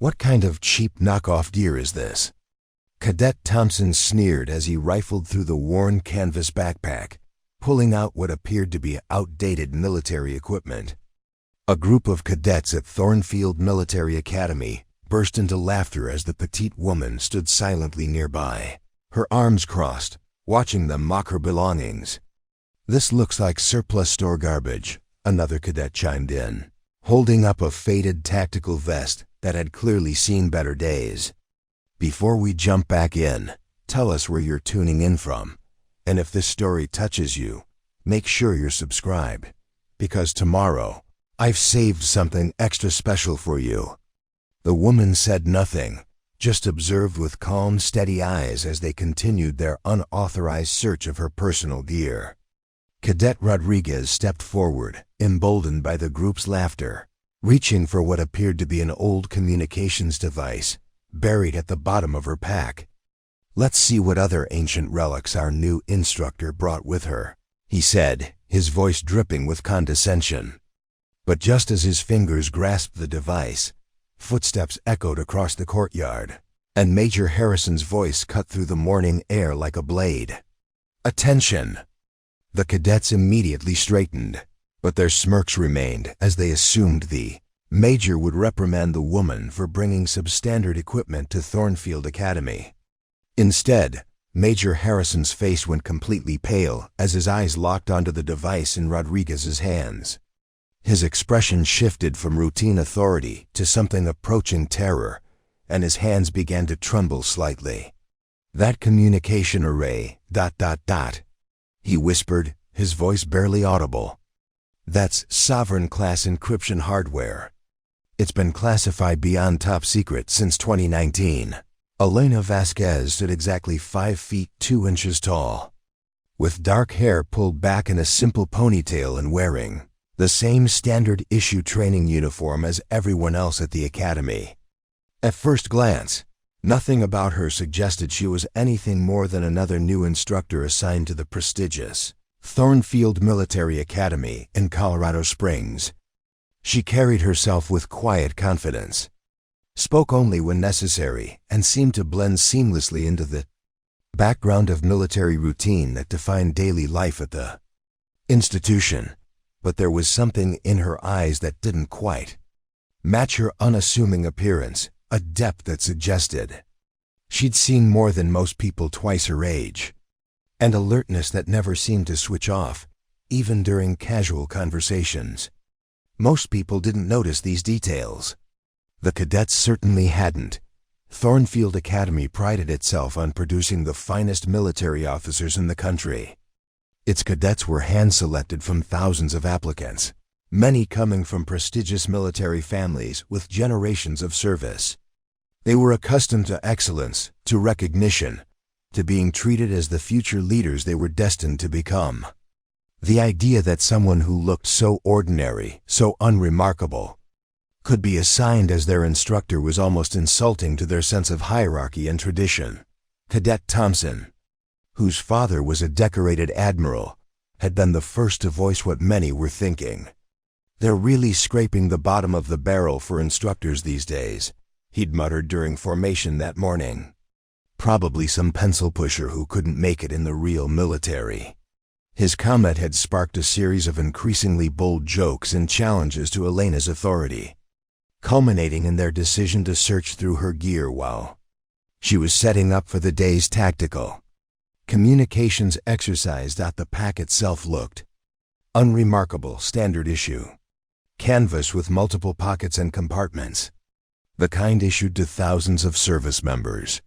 What kind of cheap knockoff gear is this? Cadet Thompson sneered as he rifled through the worn canvas backpack, pulling out what appeared to be outdated military equipment. A group of cadets at Thornfield Military Academy burst into laughter as the petite woman stood silently nearby, her arms crossed, watching them mock her belongings. "This looks like surplus store garbage," another cadet chimed in, holding up a faded tactical vest that had clearly seen better days. "Before we jump back in, tell us where you're tuning in from, and if this story touches you, make sure you're subscribed, because tomorrow I've saved something extra special for you." The woman said nothing, just observed with calm, steady eyes as they continued their unauthorized search of her personal gear. Cadet Rodriguez stepped forward, emboldened by the group's laughter, reaching for what appeared to be an old communications device buried at the bottom of her pack. "Let's see what other ancient relics our new instructor brought with her," he said, his voice dripping with condescension. But just as his fingers grasped the device, footsteps echoed across the courtyard, and Major Harrison's voice cut through the morning air like a blade. "Attention!" The cadets immediately straightened, but their smirks remained as they assumed the major would reprimand the woman for bringing substandard equipment to Thornfield Academy. Instead, Major Harrison's face went completely pale as his eyes locked onto the device in Rodriguez's hands. His expression shifted from routine authority to something approaching terror, and his hands began to tremble slightly. "That communication array, ... he whispered, his voice barely audible. "That's sovereign-class encryption hardware. It's been classified beyond top secret since 2019. Elena Vasquez stood exactly 5 feet 2 inches tall, with dark hair pulled back in a simple ponytail and wearing the same standard-issue training uniform as everyone else at the academy. At first glance, nothing about her suggested she was anything more than another new instructor assigned to the prestigious Thornfield Military Academy in Colorado Springs. She carried herself with quiet confidence, spoke only when necessary, and seemed to blend seamlessly into the background of military routine that defined daily life at the institution. But there was something in her eyes that didn't quite match her unassuming appearance, a depth that suggested she'd seen more than most people twice her age, and alertness that never seemed to switch off, even during casual conversations. Most people didn't notice these details. The cadets certainly hadn't. Thornfield Academy prided itself on producing the finest military officers in the country. Its cadets were hand-selected from thousands of applicants, many coming from prestigious military families with generations of service. They were accustomed to excellence, to recognition, to being treated as the future leaders they were destined to become. The idea that someone who looked so ordinary, so unremarkable, could be assigned as their instructor was almost insulting to their sense of hierarchy and tradition. Cadet Thompson, whose father was a decorated admiral, had been the first to voice what many were thinking. "They're really scraping the bottom of the barrel for instructors these days," he'd muttered during formation that morning. "Probably some pencil pusher who couldn't make it in the real military." His comment had sparked a series of increasingly bold jokes and challenges to Elena's authority, culminating in their decision to search through her gear while she was setting up for the day's tactical communications exercise. The pack itself looked unremarkable, standard issue, canvas with multiple pockets and compartments, the kind issued to thousands of service members.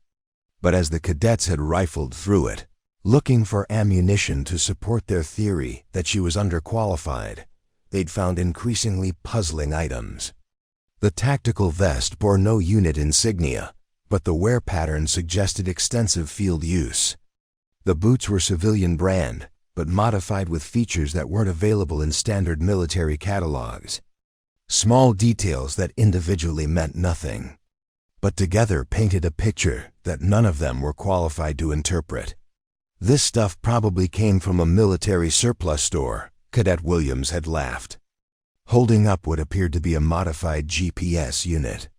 But as the cadets had rifled through it, looking for ammunition to support their theory that she was underqualified, they'd found increasingly puzzling items. The tactical vest bore no unit insignia, but the wear pattern suggested extensive field use. The boots were civilian brand, but modified with features that weren't available in standard military catalogs. Small details that individually meant nothing, but together painted a picture that none of them were qualified to interpret. "This stuff probably came from a military surplus store," Cadet Williams had laughed, holding up what appeared to be a modified GPS unit.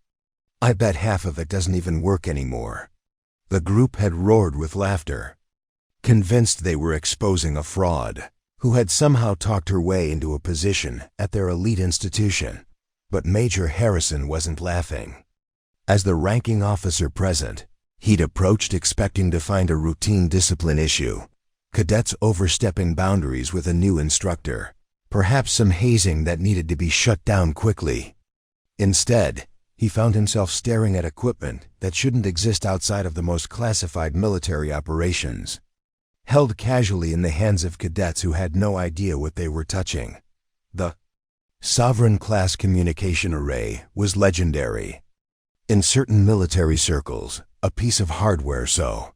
I bet half of it doesn't even work anymore." The group had roared with laughter, convinced they were exposing a fraud who had somehow talked her way into a position at their elite institution. But Major Harrison wasn't laughing. As the ranking officer present, he'd approached expecting to find a routine discipline issue, cadets overstepping boundaries with a new instructor, perhaps some hazing that needed to be shut down quickly. Instead, he found himself staring at equipment that shouldn't exist outside of the most classified military operations, held casually in the hands of cadets who had no idea what they were touching. The Sovereign Class Communication Array was legendary. In certain military circles, a piece of hardware so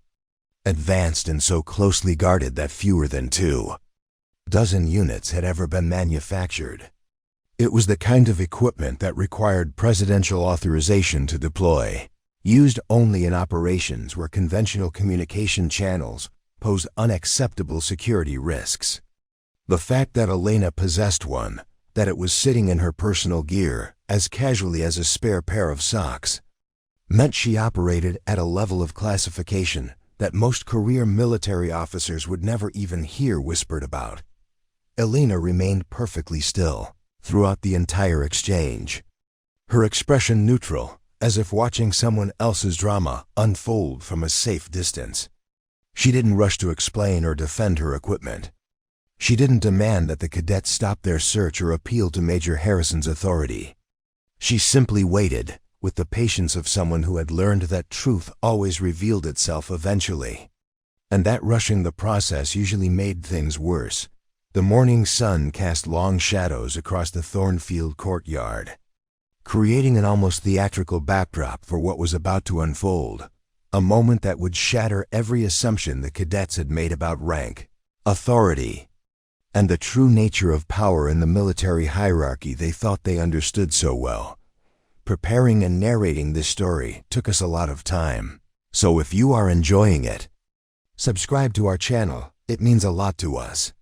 advanced and so closely guarded that fewer than 24 units had ever been manufactured. It was the kind of equipment that required presidential authorization to deploy, used only in operations where conventional communication channels pose unacceptable security risks. The fact that Elena possessed one, that it was sitting in her personal gear as casually as a spare pair of socks, meant she operated at a level of classification that most career military officers would never even hear whispered about. Elena remained perfectly still throughout the entire exchange, her expression neutral, as if watching someone else's drama unfold from a safe distance. She didn't rush to explain or defend her equipment. She didn't demand that the cadets stop their search or appeal to Major Harrison's authority. She simply waited, with the patience of someone who had learned that truth always revealed itself eventually, and that rushing the process usually made things worse. The morning sun cast long shadows across the Thornfield courtyard, creating an almost theatrical backdrop for what was about to unfold, a moment that would shatter every assumption the cadets had made about rank, authority, and the true nature of power in the military hierarchy they thought they understood so well. Preparing and narrating this story took us a lot of time, so if you are enjoying it, subscribe to our channel. It means a lot to us.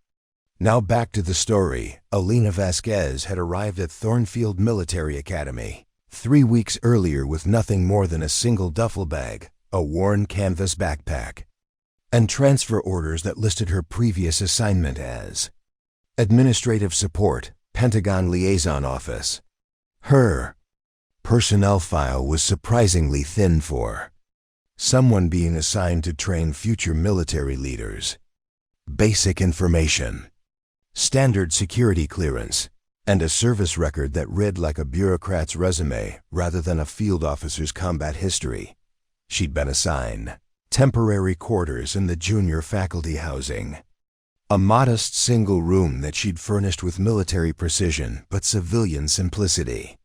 Now back to the story. Elena Vasquez had arrived at Thornfield Military Academy 3 weeks earlier with nothing more than a single duffel bag, a worn canvas backpack, and transfer orders that listed her previous assignment as Administrative Support, Pentagon Liaison Office. Her personnel file was surprisingly thin for someone being assigned to train future military leaders. Basic information, standard security clearance, and a service record that read like a bureaucrat's resume rather than a field officer's combat history. She'd been assigned temporary quarters in the junior faculty housing, a modest single room that she'd furnished with military precision but civilian simplicity,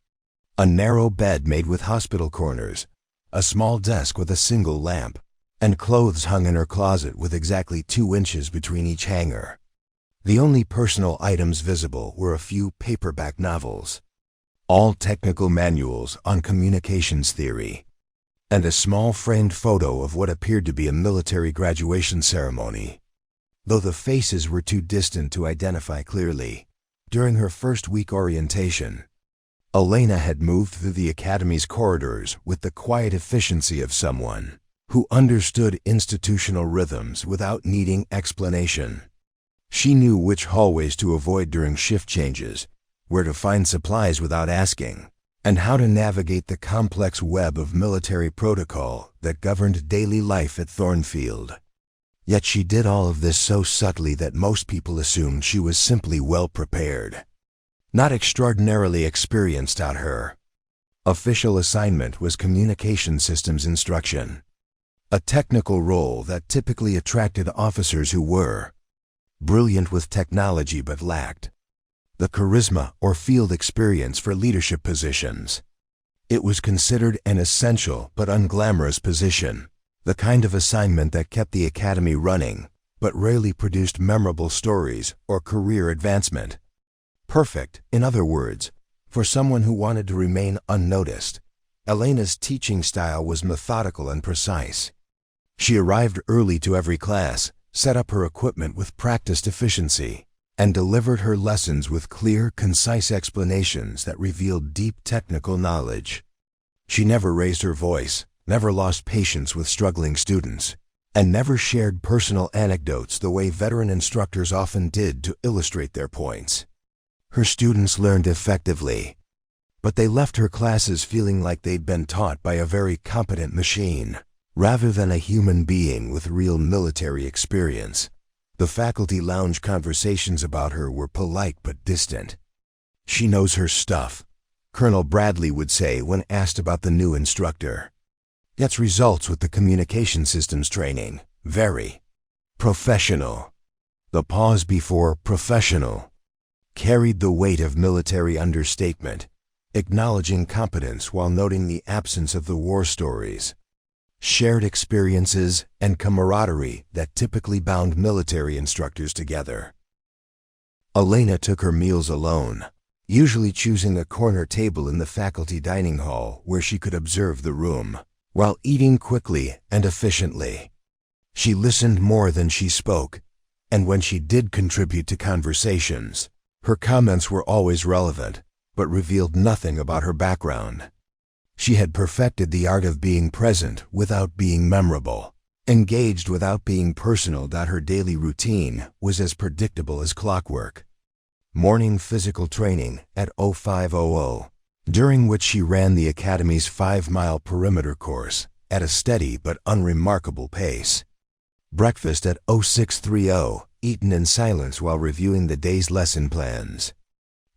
a narrow bed made with hospital corners, a small desk with a single lamp, and clothes hung in her closet with exactly 2 inches between each hanger. The only personal items visible were a few paperback novels, all technical manuals on communications theory, and a small framed photo of what appeared to be a military graduation ceremony, though the faces were too distant to identify clearly. During her first week orientation, Elena had moved through the academy's corridors with the quiet efficiency of someone who understood institutional rhythms without needing explanation. She knew which hallways to avoid during shift changes, where to find supplies without asking, and how to navigate the complex web of military protocol that governed daily life at Thornfield. Yet she did all of this so subtly that most people assumed she was simply well prepared, not extraordinarily experienced at her official assignment was communication systems instruction, a technical role that typically attracted officers who were brilliant with technology but lacked the charisma or field experience for leadership positions. It was considered an essential but unglamorous position, the kind of assignment that kept the academy running but rarely produced memorable stories or career advancement. Perfect, in other words, for someone who wanted to remain unnoticed. Elena's teaching style was methodical and precise. She arrived early to every class, set up her equipment with practiced efficiency, and delivered her lessons with clear, concise explanations that revealed deep technical knowledge. She never raised her voice, never lost patience with struggling students, and never shared personal anecdotes the way veteran instructors often did to illustrate their points. Her students learned effectively, but they left her classes feeling like they'd been taught by a very competent machine, rather than a human being with real military experience. The faculty lounge conversations about her were polite but distant. "She knows her stuff," Colonel Bradley would say when asked about the new instructor. "Gets results with the communication systems training. Very professional." The pause before professional carried the weight of military understatement, acknowledging competence while noting the absence of the war stories, shared experiences, and camaraderie that typically bound military instructors together. Elena took her meals alone, usually choosing a corner table in the faculty dining hall where she could observe the room, while eating quickly and efficiently. She listened more than she spoke, and when she did contribute to conversations, her comments were always relevant, but revealed nothing about her background. She had perfected the art of being present without being memorable, engaged without being personal. Her daily routine was as predictable as clockwork. Morning physical training at 0500, during which she ran the Academy's 5-mile perimeter course at a steady but unremarkable pace. Breakfast at 0630, eaten in silence while reviewing the day's lesson plans.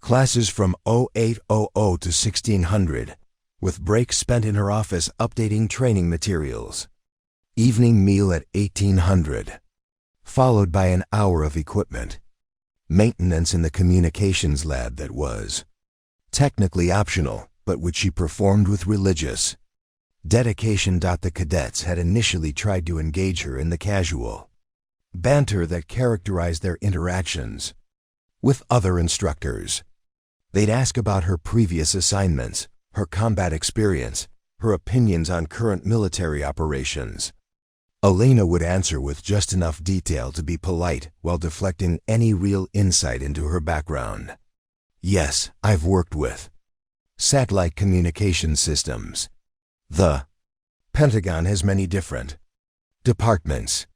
Classes from 0800 to 1600, with breaks spent in her office updating training materials. Evening meal at 1800, followed by an hour of equipment maintenance in the communications lab that was technically optional, but which she performed with religious dedication. The cadets had initially tried to engage her in the casual banter that characterized their interactions with other instructors. They'd ask about her previous assignments, her combat experience, her opinions on current military operations. Elena would answer with just enough detail to be polite while deflecting any real insight into her background. "Yes, I've worked with satellite communication systems. The Pentagon has many different departments.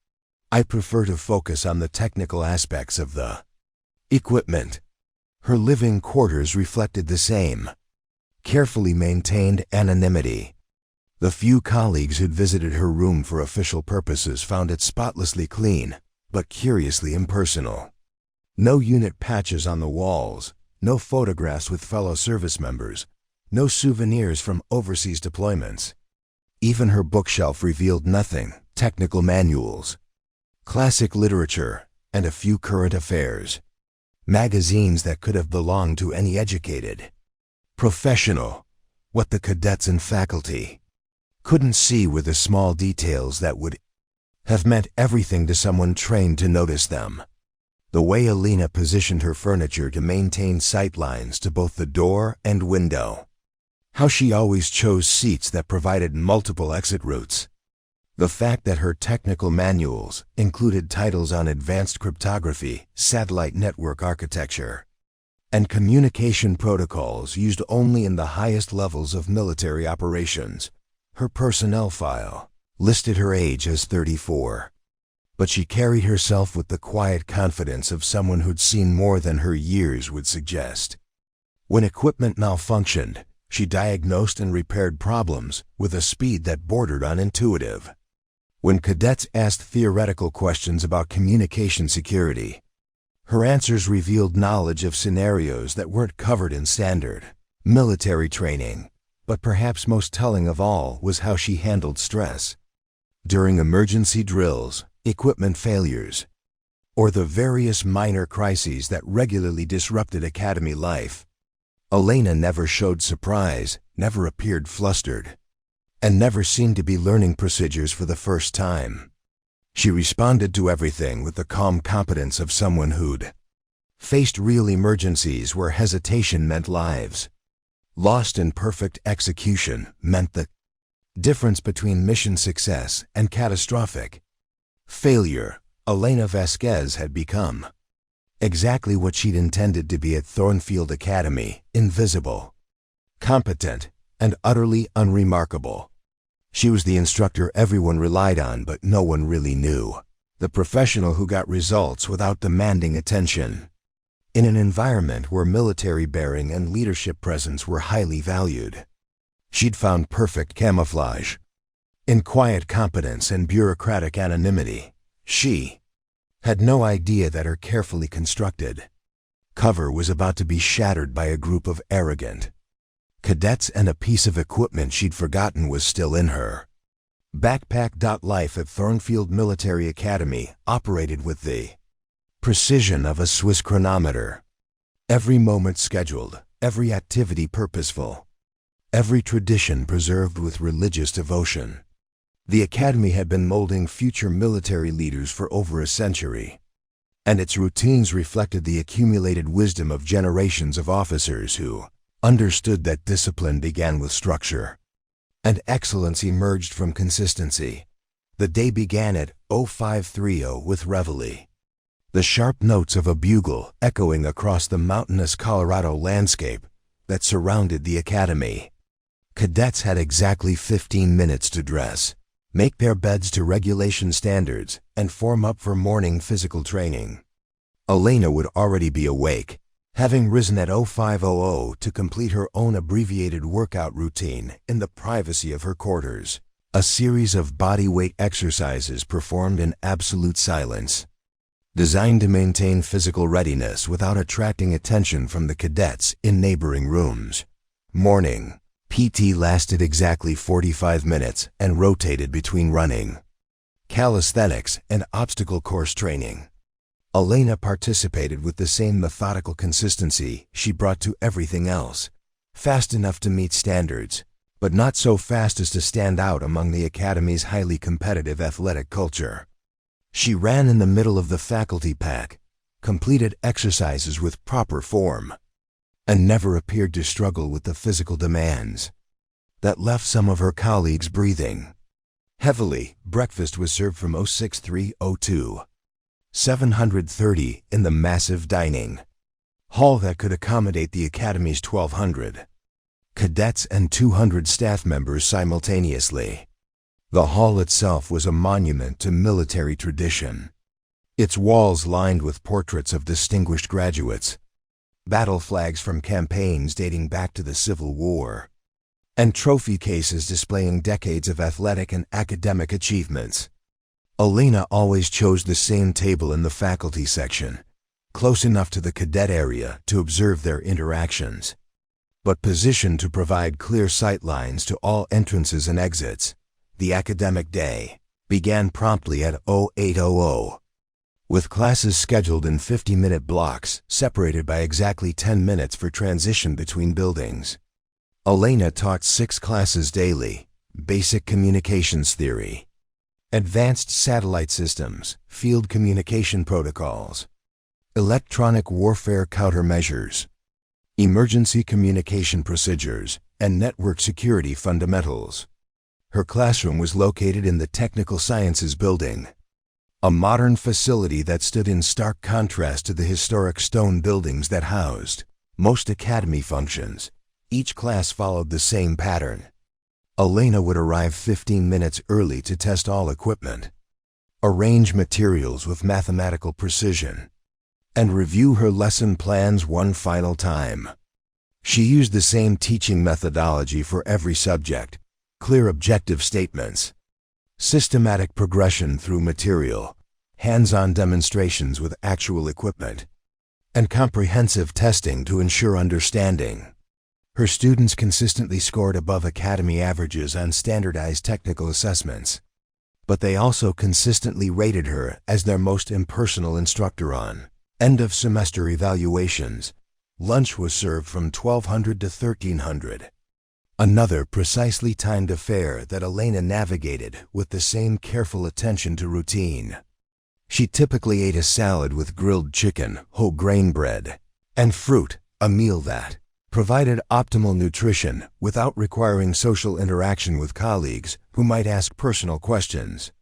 I prefer to focus on the technical aspects of the equipment." Her living quarters reflected the same carefully maintained anonymity. The few colleagues who'd visited her room for official purposes found it spotlessly clean, but curiously impersonal. No unit patches on the walls, no photographs with fellow service members, no souvenirs from overseas deployments. Even her bookshelf revealed nothing: technical manuals, classic literature, and a few current affairs. Magazines that could have belonged to any educated professional. What the cadets and faculty couldn't see were the small details that would have meant everything to someone trained to notice them. The way Elena positioned her furniture to maintain sight lines to both the door and window. How she always chose seats that provided multiple exit routes. The fact that her technical manuals included titles on advanced cryptography, satellite network architecture, and communication protocols used only in the highest levels of military operations. Her personnel file listed her age as 34, but she carried herself with the quiet confidence of someone who'd seen more than her years would suggest. When equipment malfunctioned, she diagnosed and repaired problems with a speed that bordered on intuitive. When cadets asked theoretical questions about communication security, her answers revealed knowledge of scenarios that weren't covered in standard military training. But perhaps most telling of all was how she handled stress. During emergency drills, equipment failures, or the various minor crises that regularly disrupted academy life, Elena never showed surprise, never appeared flustered, and never seemed to be learning procedures for the first time. She responded to everything with the calm competence of someone who'd faced real emergencies where hesitation meant lives. Lost in perfect execution meant the difference between mission success and catastrophic failure. Elena Vasquez had become exactly what she'd intended to be at Thornfield Academy: invisible, competent, and utterly unremarkable. She was the instructor everyone relied on but no one really knew, the professional who got results without demanding attention. In an environment where military bearing and leadership presence were highly valued, she'd found perfect camouflage. In quiet competence and bureaucratic anonymity, she had no idea that her carefully constructed cover was about to be shattered by a group of arrogant cadets, and a piece of equipment she'd forgotten was still in her backpack. Life at Thornfield Military Academy operated with the precision of a Swiss chronometer. Every moment scheduled, every activity purposeful, every tradition preserved with religious devotion. The academy had been molding future military leaders for over a century, and its routines reflected the accumulated wisdom of generations of officers who understood that discipline began with structure, and excellence emerged from consistency. The day began at 0530 with reveille, the sharp notes of a bugle echoing across the mountainous Colorado landscape that surrounded the academy. Cadets had exactly 15 minutes to dress, make their beds to regulation standards, and form up for morning physical training. Elena would already be awake, having risen at 0500 to complete her own abbreviated workout routine in the privacy of her quarters, a series of body weight exercises performed in absolute silence, designed to maintain physical readiness without attracting attention from the cadets in neighboring rooms. Morning PT lasted exactly 45 minutes and rotated between running, calisthenics, and obstacle course training. Elena participated with the same methodical consistency she brought to everything else, fast enough to meet standards, but not so fast as to stand out among the academy's highly competitive athletic culture. She ran in the middle of the faculty pack, completed exercises with proper form, and never appeared to struggle with the physical demands that left some of her colleagues breathing heavily. Breakfast was served from 06302, 730 in the massive dining hall that could accommodate the academy's 1,200 cadets and 200 staff members simultaneously. The hall itself was a monument to military tradition, its walls lined with portraits of distinguished graduates, battle flags from campaigns dating back to the Civil War, and trophy cases displaying decades of athletic and academic achievements. Elena always chose the same table in the faculty section, close enough to the cadet area to observe their interactions, but positioned to provide clear sight lines to all entrances and exits. The academic day began promptly at 0800. With classes scheduled in 50-minute blocks, separated by exactly 10 minutes for transition between buildings. Elena taught 6 classes daily: basic communications theory, advanced satellite systems, field communication protocols, electronic warfare countermeasures, emergency communication procedures, and network security fundamentals. Her classroom was located in the Technical Sciences Building, a modern facility that stood in stark contrast to the historic stone buildings that housed most academy functions. Each class followed the same pattern. Elena would arrive 15 minutes early to test all equipment, arrange materials with mathematical precision, and review her lesson plans one final time. She used the same teaching methodology for every subject: clear objective statements, systematic progression through material, hands-on demonstrations with actual equipment, and comprehensive testing to ensure understanding. Her students consistently scored above academy averages on standardized technical assessments, but they also consistently rated her as their most impersonal instructor on end-of-semester evaluations. Lunch was served from 1200 to 1300. Another precisely timed affair that Elena navigated with the same careful attention to routine. She typically ate a salad with grilled chicken, whole grain bread, and fruit, a meal that provided optimal nutrition without requiring social interaction with colleagues who might ask personal questions.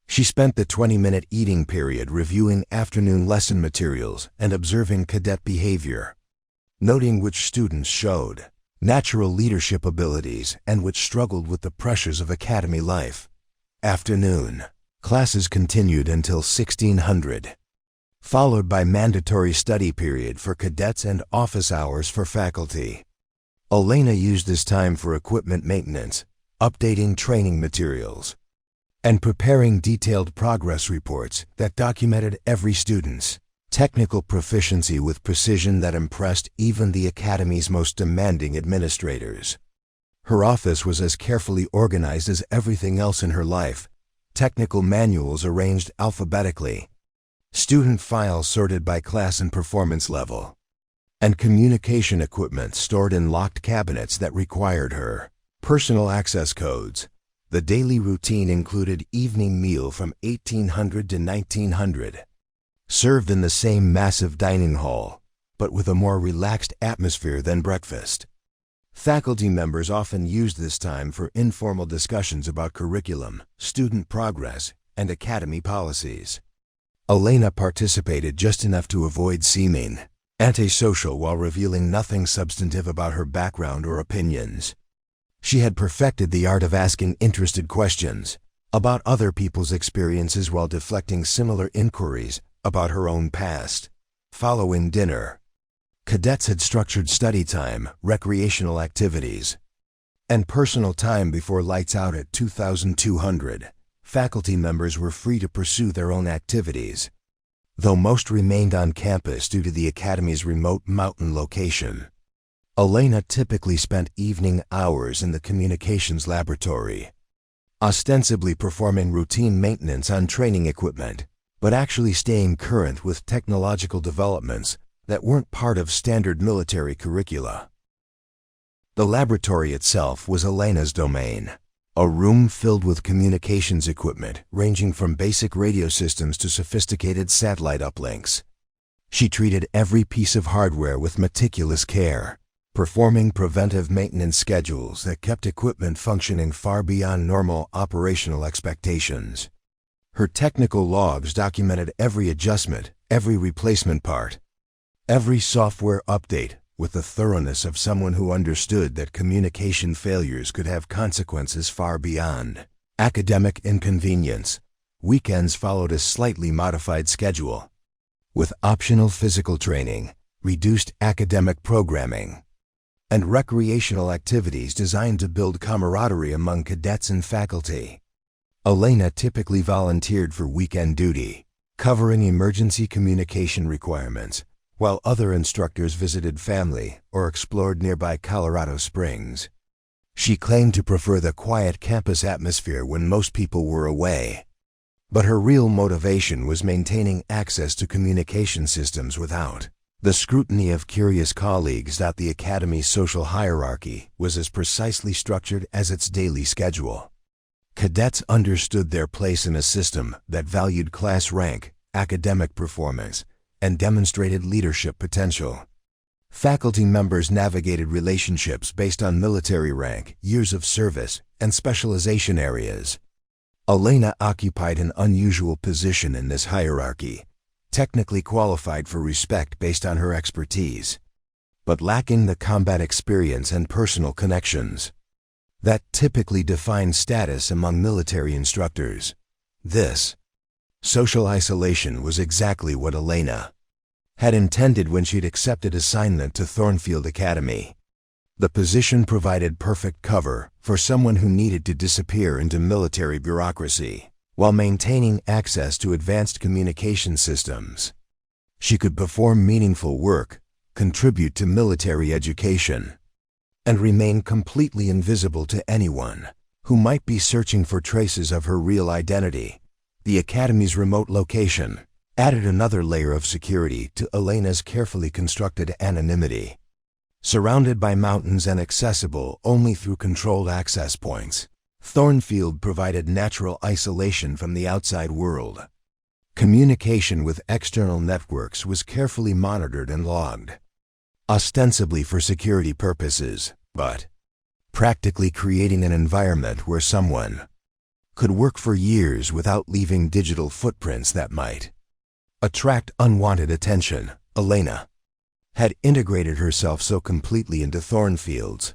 She spent the 20-minute eating period reviewing afternoon lesson materials and observing cadet behavior, noting which students showed natural leadership abilities, and which struggled with the pressures of academy life. Afternoon. Classes continued until 1600, followed by mandatory study period for cadets and office hours for faculty. Elena used this time for equipment maintenance, updating training materials, and preparing detailed progress reports that documented every student's technical proficiency with precision that impressed even the academy's most demanding administrators. Her office was as carefully organized as everything else in her life, technical manuals arranged alphabetically, student files sorted by class and performance level, and communication equipment stored in locked cabinets that required her personal access codes. The daily routine included evening meal from 1800 to 1900, served in the same massive dining hall, but with a more relaxed atmosphere than breakfast. Faculty members often used this time for informal discussions about curriculum, student progress, and academy policies. Elena participated just enough to avoid seeming antisocial while revealing nothing substantive about her background or opinions. She had perfected the art of asking interested questions about other people's experiences while deflecting similar inquiries about her own past. Following dinner, cadets had structured study time, recreational activities, and personal time before lights out at 2200. Faculty members were free to pursue their own activities, though most remained on campus due to the academy's remote mountain location. Elena typically spent evening hours in the communications laboratory, ostensibly performing routine maintenance on training equipment, but actually staying current with technological developments that weren't part of standard military curricula. The laboratory itself was Elena's domain, a room filled with communications equipment ranging from basic radio systems to sophisticated satellite uplinks. She treated every piece of hardware with meticulous care, performing preventive maintenance schedules that kept equipment functioning far beyond normal operational expectations. Her technical logs documented every adjustment, every replacement part, every software update with the thoroughness of someone who understood that communication failures could have consequences far beyond academic inconvenience. Weekends followed a slightly modified schedule, with optional physical training, reduced academic programming, and recreational activities designed to build camaraderie among cadets and faculty. Elena typically volunteered for weekend duty, covering emergency communication requirements, while other instructors visited family or explored nearby Colorado Springs. She claimed to prefer the quiet campus atmosphere when most people were away, but her real motivation was maintaining access to communication systems without the scrutiny of curious colleagues. The academy's social hierarchy was as precisely structured as its daily schedule. Cadets understood their place in a system that valued class rank, academic performance, and demonstrated leadership potential. Faculty members navigated relationships based on military rank, years of service, and specialization areas. Elena occupied an unusual position in this hierarchy, technically qualified for respect based on her expertise, but lacking the combat experience and personal connections that typically define status among military instructors. This social isolation was exactly what Elena had intended when she'd accepted assignment to Thornfield Academy. The position provided perfect cover for someone who needed to disappear into military bureaucracy while maintaining access to advanced communication systems. She could perform meaningful work, contribute to military education, and remain completely invisible to anyone who might be searching for traces of her real identity. The Academy's remote location added another layer of security to Elena's carefully constructed anonymity. Surrounded by mountains and accessible only through controlled access points, Thornfield provided natural isolation from the outside world. Communication with external networks was carefully monitored and logged, ostensibly for security purposes, but practically creating an environment where someone could work for years without leaving digital footprints that might attract unwanted attention. Elena had integrated herself so completely into Thornfield's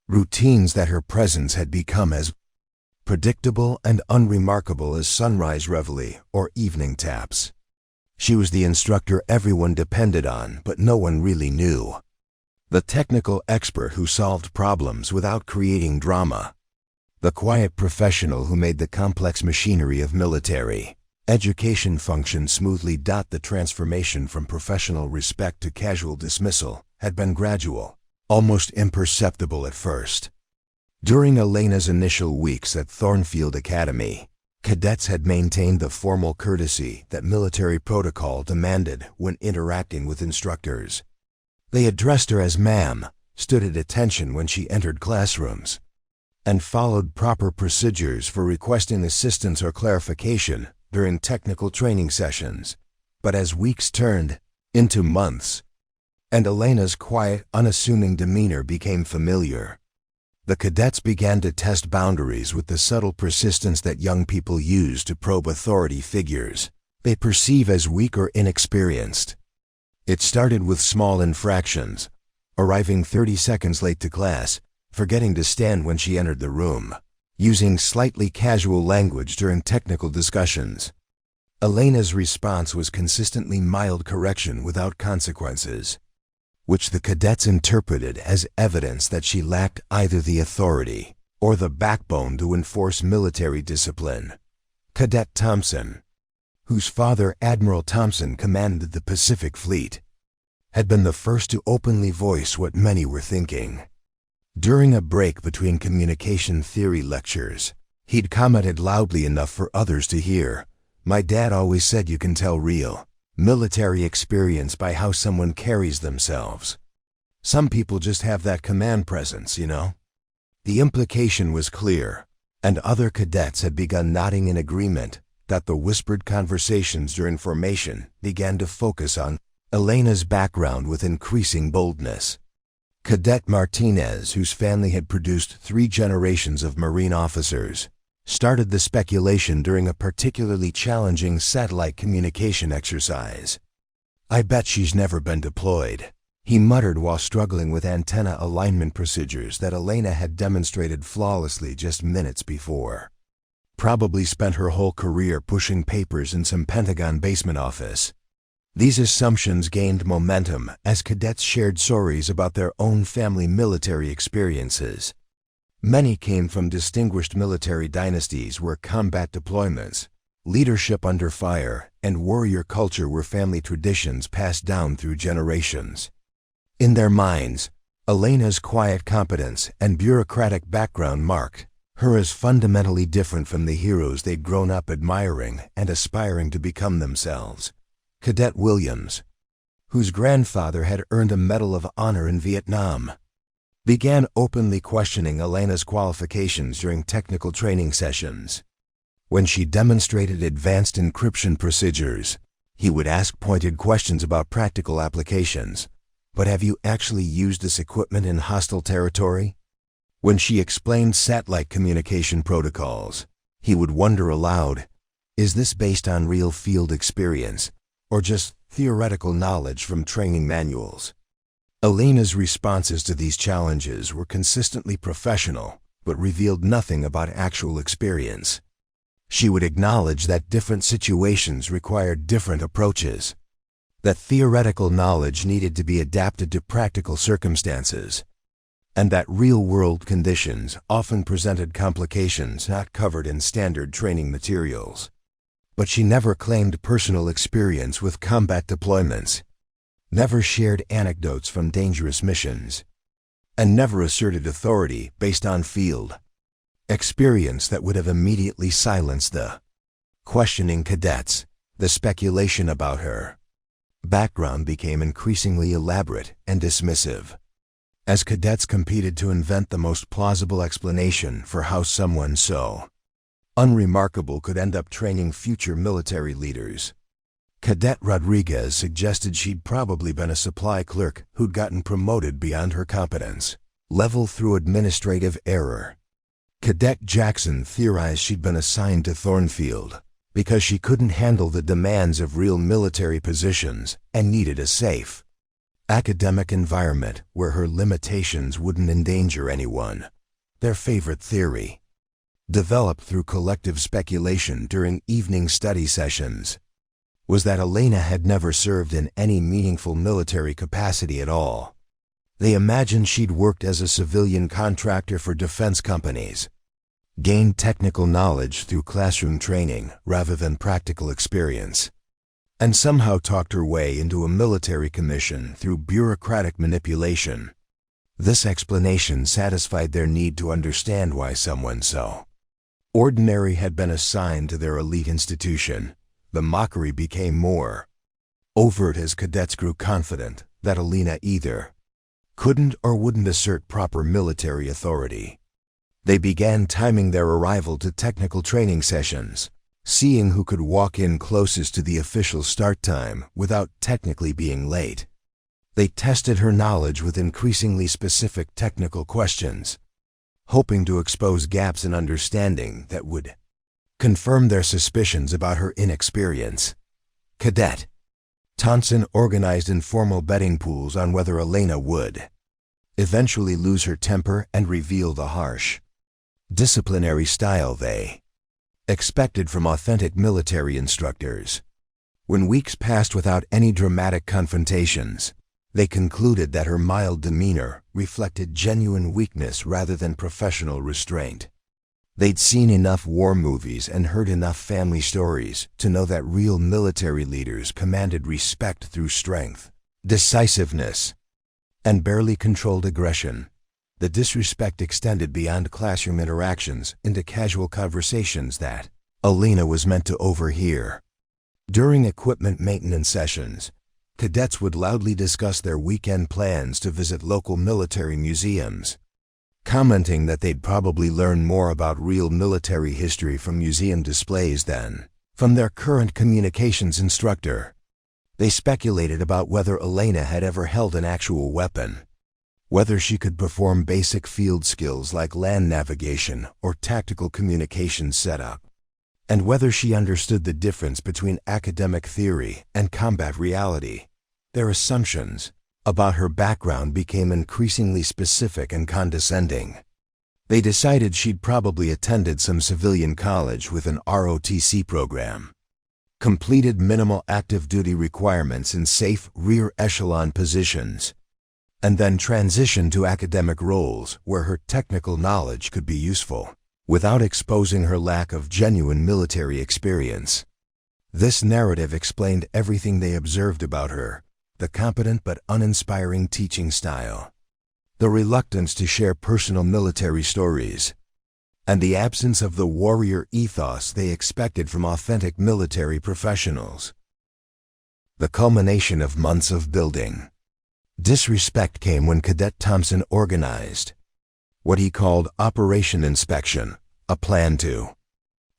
routines that her presence had become as predictable and unremarkable as sunrise reveille or evening taps. She was the instructor everyone depended on, but no one really knew. The technical expert who solved problems without creating drama. The quiet professional who made the complex machinery of military education function smoothly. The transformation from professional respect to casual dismissal had been gradual, almost imperceptible at first. During Elena's initial weeks at Thornfield Academy, cadets had maintained the formal courtesy that military protocol demanded when interacting with instructors. They addressed her as ma'am, stood at attention when she entered classrooms, and followed proper procedures for requesting assistance or clarification during technical training sessions. But as weeks turned into months, and Elena's quiet, unassuming demeanor became familiar, the cadets began to test boundaries with the subtle persistence that young people use to probe authority figures they perceive as weak or inexperienced. It started with small infractions, arriving 30 seconds late to class, forgetting to stand when she entered the room, using slightly casual language during technical discussions. Elena's response was consistently mild correction without consequences, which the cadets interpreted as evidence that she lacked either the authority or the backbone to enforce military discipline. Cadet Thompson, whose father, Admiral Thompson, commanded the Pacific Fleet, had been the first to openly voice what many were thinking. During a break between communication theory lectures, he'd commented loudly enough for others to hear, "My dad always said you can tell real military experience by how someone carries themselves. Some people just have that command presence, you know." The implication was clear, and other cadets had begun nodding in agreement that the whispered conversations during formation began to focus on Elena's background with increasing boldness. Cadet Martinez, whose family had produced 3 generations of Marine officers, started the speculation during a particularly challenging satellite communication exercise. "I bet she's never been deployed," he muttered while struggling with antenna alignment procedures that Elena had demonstrated flawlessly just minutes before. "Probably spent her whole career pushing papers in some Pentagon basement office." These assumptions gained momentum as cadets shared stories about their own family military experiences. Many came from distinguished military dynasties where combat deployments, leadership under fire, and warrior culture were family traditions passed down through generations. In their minds, Elena's quiet competence and bureaucratic background marked her as fundamentally different from the heroes they'd grown up admiring and aspiring to become themselves. Cadet Williams, whose grandfather had earned a Medal of Honor in Vietnam, began openly questioning Elena's qualifications during technical training sessions. When she demonstrated advanced encryption procedures, he would ask pointed questions about practical applications. "But have you actually used this equipment in hostile territory?" When she explained satellite communication protocols, he would wonder aloud, "Is this based on real field experience, or just theoretical knowledge from training manuals?" Elena's responses to these challenges were consistently professional, but revealed nothing about actual experience. She would acknowledge that different situations required different approaches, that theoretical knowledge needed to be adapted to practical circumstances, and that real-world conditions often presented complications not covered in standard training materials. But she never claimed personal experience with combat deployments, never shared anecdotes from dangerous missions, and never asserted authority based on field experience that would have immediately silenced the questioning cadets. The speculation about her background became increasingly elaborate and dismissive, as cadets competed to invent the most plausible explanation for how someone so unremarkable could end up training future military leaders. Cadet Rodriguez suggested she'd probably been a supply clerk who'd gotten promoted beyond her competence level through administrative error. Cadet Jackson theorized she'd been assigned to Thornfield because she couldn't handle the demands of real military positions and needed a safe, academic environment where her limitations wouldn't endanger anyone. Their favorite theory, developed through collective speculation during evening study sessions, was that Elena had never served in any meaningful military capacity at all. They imagined she'd worked as a civilian contractor for defense companies, gained technical knowledge through classroom training rather than practical experience, and somehow talked her way into a military commission through bureaucratic manipulation. This explanation satisfied their need to understand why someone so ordinary had been assigned to their elite institution. The mockery became more overt as cadets grew confident that Elena either couldn't or wouldn't assert proper military authority. They began timing their arrival to technical training sessions, seeing who could walk in closest to the official start time without technically being late. They tested her knowledge with increasingly specific technical questions, hoping to expose gaps in understanding that would confirm their suspicions about her inexperience. Cadet Thompson organized informal betting pools on whether Elena would eventually lose her temper and reveal the harsh disciplinary style they expected from authentic military instructors. When weeks passed without any dramatic confrontations, they concluded that her mild demeanor reflected genuine weakness rather than professional restraint. They'd seen enough war movies and heard enough family stories to know that real military leaders commanded respect through strength, decisiveness, and barely controlled aggression. The disrespect extended beyond classroom interactions into casual conversations that Elena was meant to overhear. During equipment maintenance sessions, cadets would loudly discuss their weekend plans to visit local military museums, commenting that they'd probably learn more about real military history from museum displays than from their current communications instructor. They speculated about whether Elena had ever held an actual weapon, whether she could perform basic field skills like land navigation or tactical communications setup, and whether she understood the difference between academic theory and combat reality. Their assumptions about her background became increasingly specific and condescending. They decided she'd probably attended some civilian college with an ROTC program, completed minimal active duty requirements in safe rear echelon positions, and then transitioned to academic roles where her technical knowledge could be useful, without exposing her lack of genuine military experience. This narrative explained everything they observed about her: the competent but uninspiring teaching style, the reluctance to share personal military stories, and the absence of the warrior ethos they expected from authentic military professionals. The culmination of months of building disrespect came when Cadet Thompson organized what he called Operation Inspection, a plan to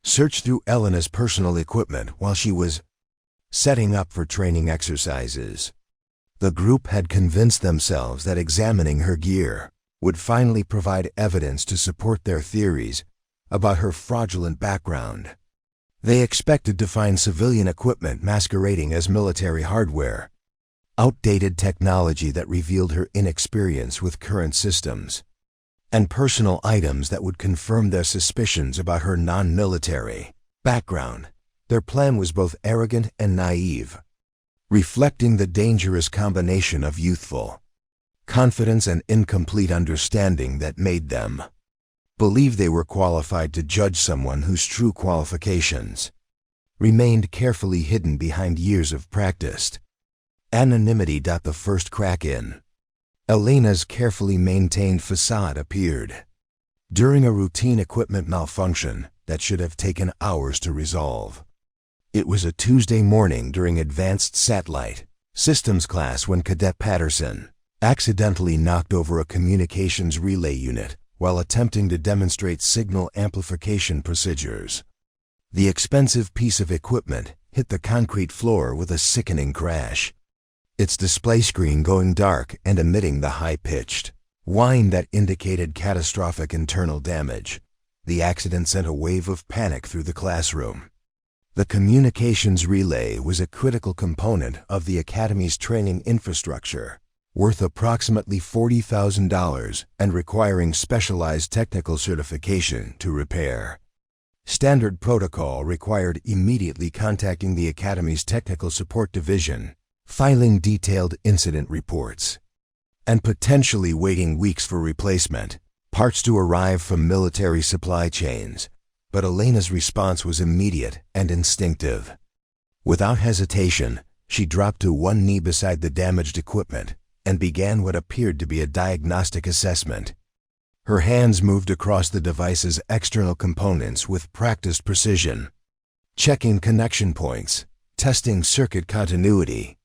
search through Elena's personal equipment while she was setting up for training exercises. The group had convinced themselves that examining her gear would finally provide evidence to support their theories about her fraudulent background. They expected to find civilian equipment masquerading as military hardware, outdated technology that revealed her inexperience with current systems, and personal items that would confirm their suspicions about her non-military background. Their plan was both arrogant and naive, reflecting the dangerous combination of youthful confidence and incomplete understanding that made them believe they were qualified to judge someone whose true qualifications remained carefully hidden behind years of practiced anonymity. The first crack in Elena's carefully maintained facade appeared during a routine equipment malfunction that should have taken hours to resolve. It was a Tuesday morning during advanced satellite systems class when Cadet Patterson accidentally knocked over a communications relay unit while attempting to demonstrate signal amplification procedures. The expensive piece of equipment hit the concrete floor with a sickening crash, its display screen going dark and emitting the high-pitched whine that indicated catastrophic internal damage. The accident sent a wave of panic through the classroom. The communications relay was a critical component of the Academy's training infrastructure, worth approximately $40,000 and requiring specialized technical certification to repair. Standard protocol required immediately contacting the Academy's Technical Support Division, filing detailed incident reports, and potentially waiting weeks for replacement, parts to arrive from military supply chains. But Elena's response was immediate and instinctive. Without hesitation, she dropped to one knee beside the damaged equipment and began what appeared to be a diagnostic assessment. Her hands moved across the device's external components with practiced precision, checking connection points, testing circuit continuity,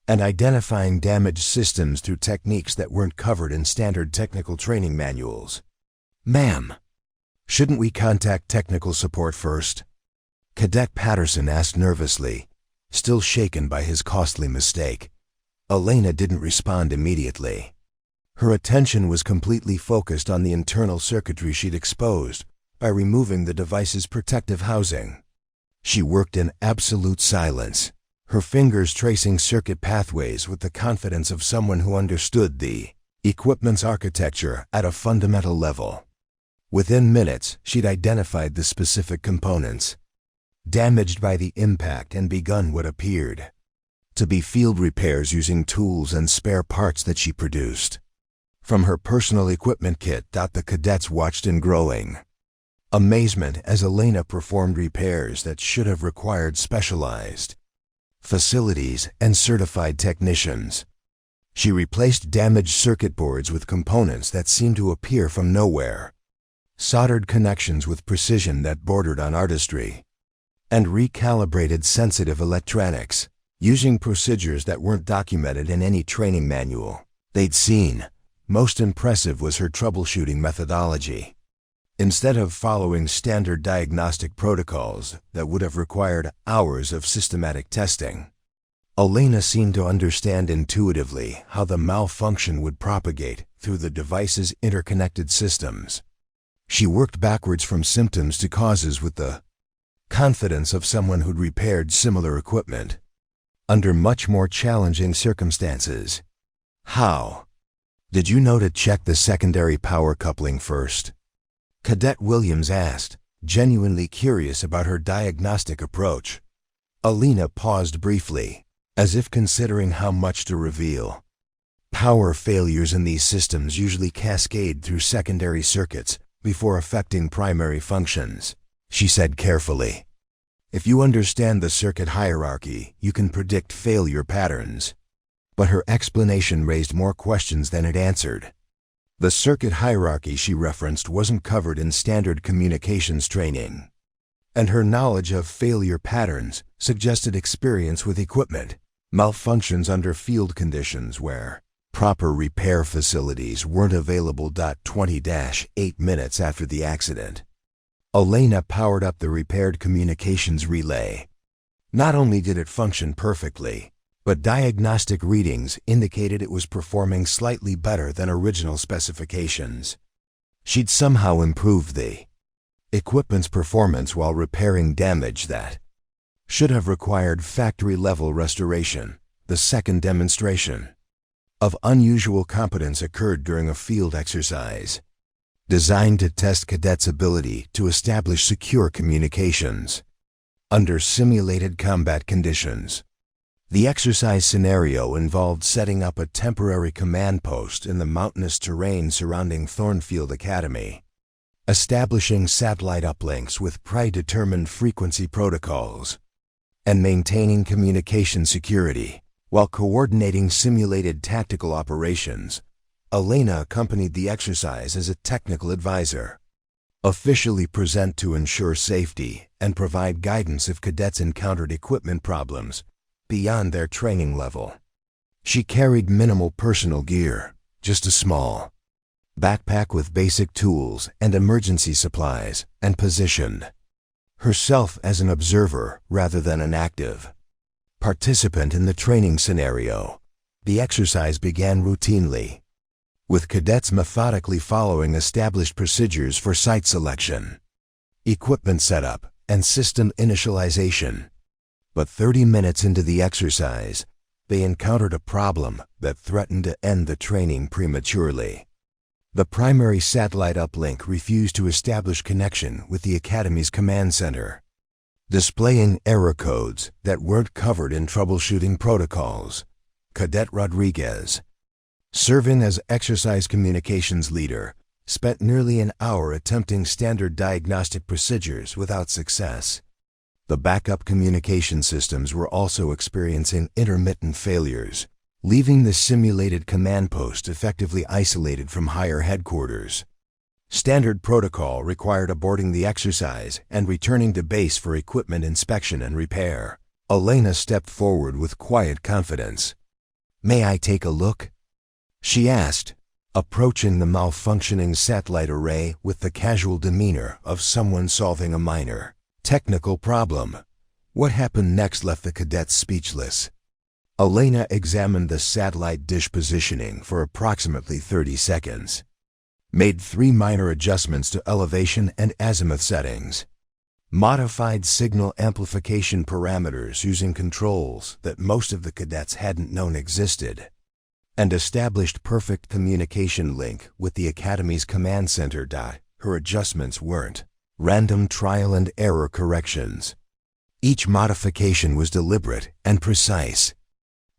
and identifying damaged systems through techniques that weren't covered in standard technical training manuals. "Ma'am, shouldn't we contact technical support first?" Cadet Patterson asked nervously, still shaken by his costly mistake. Elena didn't respond immediately. Her attention was completely focused on the internal circuitry she'd exposed by removing the device's protective housing. She worked in absolute silence, her fingers tracing circuit pathways with the confidence of someone who understood the equipment's architecture at a fundamental level. Within minutes, she'd identified the specific components damaged by the impact and begun what appeared to be field repairs using tools and spare parts that she produced from her personal equipment kit. The cadets watched in growing amazement as Elena performed repairs that should have required specialized facilities and certified technicians. She replaced damaged circuit boards with components that seemed to appear from nowhere, soldered connections with precision that bordered on artistry, and recalibrated sensitive electronics using procedures that weren't documented in any training manual they'd seen. Most impressive was her troubleshooting methodology. Instead of following standard diagnostic protocols that would have required hours of systematic testing, Elena seemed to understand intuitively how the malfunction would propagate through the device's interconnected systems. She worked backwards from symptoms to causes with the confidence of someone who'd repaired similar equipment under much more challenging circumstances. "How did you know to check the secondary power coupling first?" Cadet Williams asked, genuinely curious about her diagnostic approach. Elena paused briefly, as if considering how much to reveal. "Power failures in these systems usually cascade through secondary circuits before affecting primary functions," she said carefully. "If you understand the circuit hierarchy, you can predict failure patterns." But her explanation raised more questions than it answered. The circuit hierarchy she referenced wasn't covered in standard communications training, and her knowledge of failure patterns suggested experience with equipment malfunctions under field conditions where proper repair facilities weren't available. 20-8 minutes after the accident, Elena powered up the repaired communications relay. Not only did it function perfectly, but diagnostic readings indicated it was performing slightly better than original specifications. She'd somehow improved the equipment's performance while repairing damage that should have required factory-level restoration. The second demonstration of unusual competence occurred during a field exercise designed to test cadets' ability to establish secure communications under simulated combat conditions. The exercise scenario involved setting up a temporary command post in the mountainous terrain surrounding Thornfield Academy, establishing satellite uplinks with predetermined frequency protocols, and maintaining communication security while coordinating simulated tactical operations. Elena accompanied the exercise as a technical advisor, officially present to ensure safety and provide guidance if cadets encountered equipment problems beyond their training level. She carried minimal personal gear, just a small backpack with basic tools and emergency supplies, and positioned herself as an observer rather than an active participant in the training scenario. The exercise began routinely, with cadets methodically following established procedures for site selection, equipment setup, and system initialization. But 30 minutes into the exercise, they encountered a problem that threatened to end the training prematurely. The primary satellite uplink refused to establish connection with the Academy's command center, displaying error codes that weren't covered in troubleshooting protocols. Cadet Rodriguez, serving as exercise communications leader, spent nearly an hour attempting standard diagnostic procedures without success. The backup communication systems were also experiencing intermittent failures, leaving the simulated command post effectively isolated from higher headquarters. Standard protocol required aborting the exercise and returning to base for equipment inspection and repair. Elena stepped forward with quiet confidence. "May I take a look?" she asked, approaching the malfunctioning satellite array with the casual demeanor of someone solving a minor technical problem. What happened next left the cadets speechless. Elena examined the satellite dish positioning for approximately 30 seconds, made 3 minor adjustments to elevation and azimuth settings, modified signal amplification parameters using controls that most of the cadets hadn't known existed, and established perfect communication link with the Academy's command center. Her adjustments weren't random trial and error corrections. Each modification was deliberate and precise,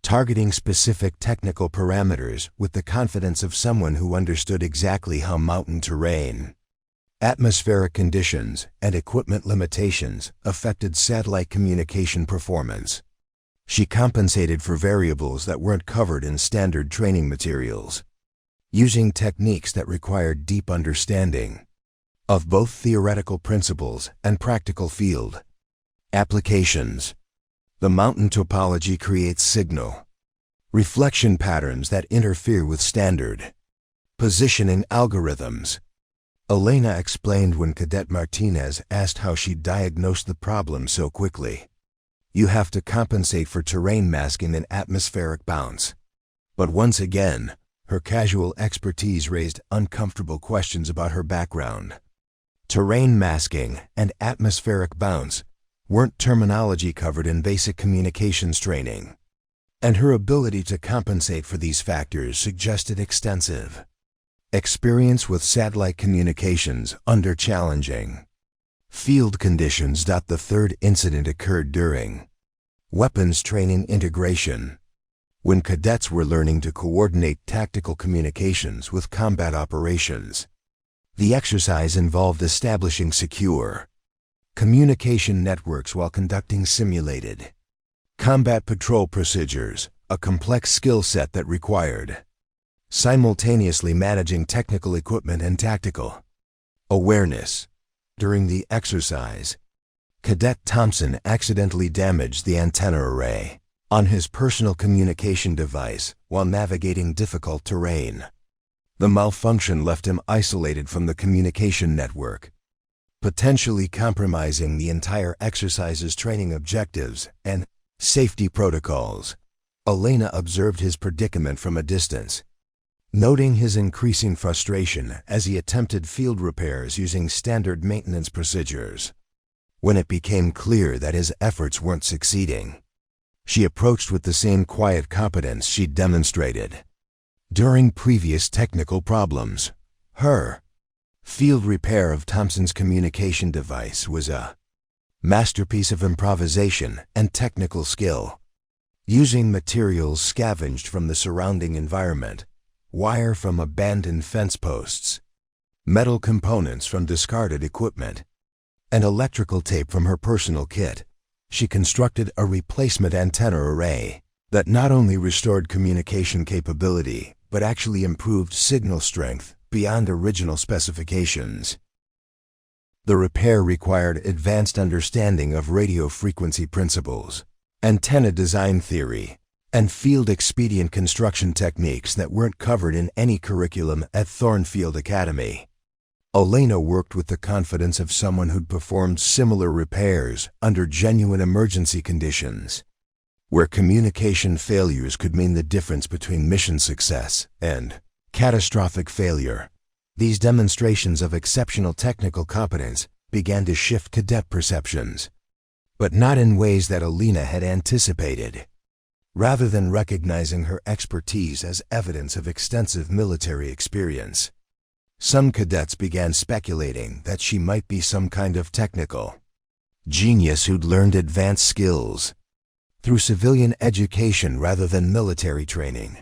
targeting specific technical parameters with the confidence of someone who understood exactly how mountain terrain, atmospheric conditions, and equipment limitations affected satellite communication performance. She compensated for variables that weren't covered in standard training materials, using techniques that required deep understanding of both theoretical principles and practical field applications. The mountain topology creates signal reflection patterns that interfere with standard positioning algorithms. Elena explained when Cadet Martinez asked how she diagnosed the problem so quickly. "You have to compensate for terrain masking and atmospheric bounce." But once again, her casual expertise raised uncomfortable questions about her background. Terrain masking and atmospheric bounce weren't terminology covered in basic communications training, and her ability to compensate for these factors suggested extensive experience with satellite communications under challenging field conditions. The third incident occurred during weapons training integration, when cadets were learning to coordinate tactical communications with combat operations. The exercise involved establishing secure communication networks while conducting simulated combat patrol procedures, a complex skill set that required simultaneously managing technical equipment and tactical awareness. During the exercise, Cadet Thompson accidentally damaged the antenna array on his personal communication device while navigating difficult terrain. The malfunction left him isolated from the communication network, potentially compromising the entire exercise's training objectives and safety protocols. Elena observed his predicament from a distance, noting his increasing frustration as he attempted field repairs using standard maintenance procedures. When it became clear that his efforts weren't succeeding, she approached with the same quiet competence she'd demonstrated during previous technical problems. Her field repair of Thompson's communication device was a masterpiece of improvisation and technical skill. Using materials scavenged from the surrounding environment, wire from abandoned fence posts, metal components from discarded equipment, and electrical tape from her personal kit, she constructed a replacement antenna array that not only restored communication capability, but actually improved signal strength beyond original specifications. The repair required advanced understanding of radio frequency principles, antenna design theory, and field expedient construction techniques that weren't covered in any curriculum at Thornfield Academy. Elena worked with the confidence of someone who'd performed similar repairs under genuine emergency conditions, where communication failures could mean the difference between mission success and catastrophic failure. These demonstrations of exceptional technical competence began to shift cadet perceptions, but not in ways that Elena had anticipated. rather than recognizing her expertise as evidence of extensive military experience. Some cadets began speculating that she might be some kind of technical genius who'd learned advanced skills through civilian education rather than military training.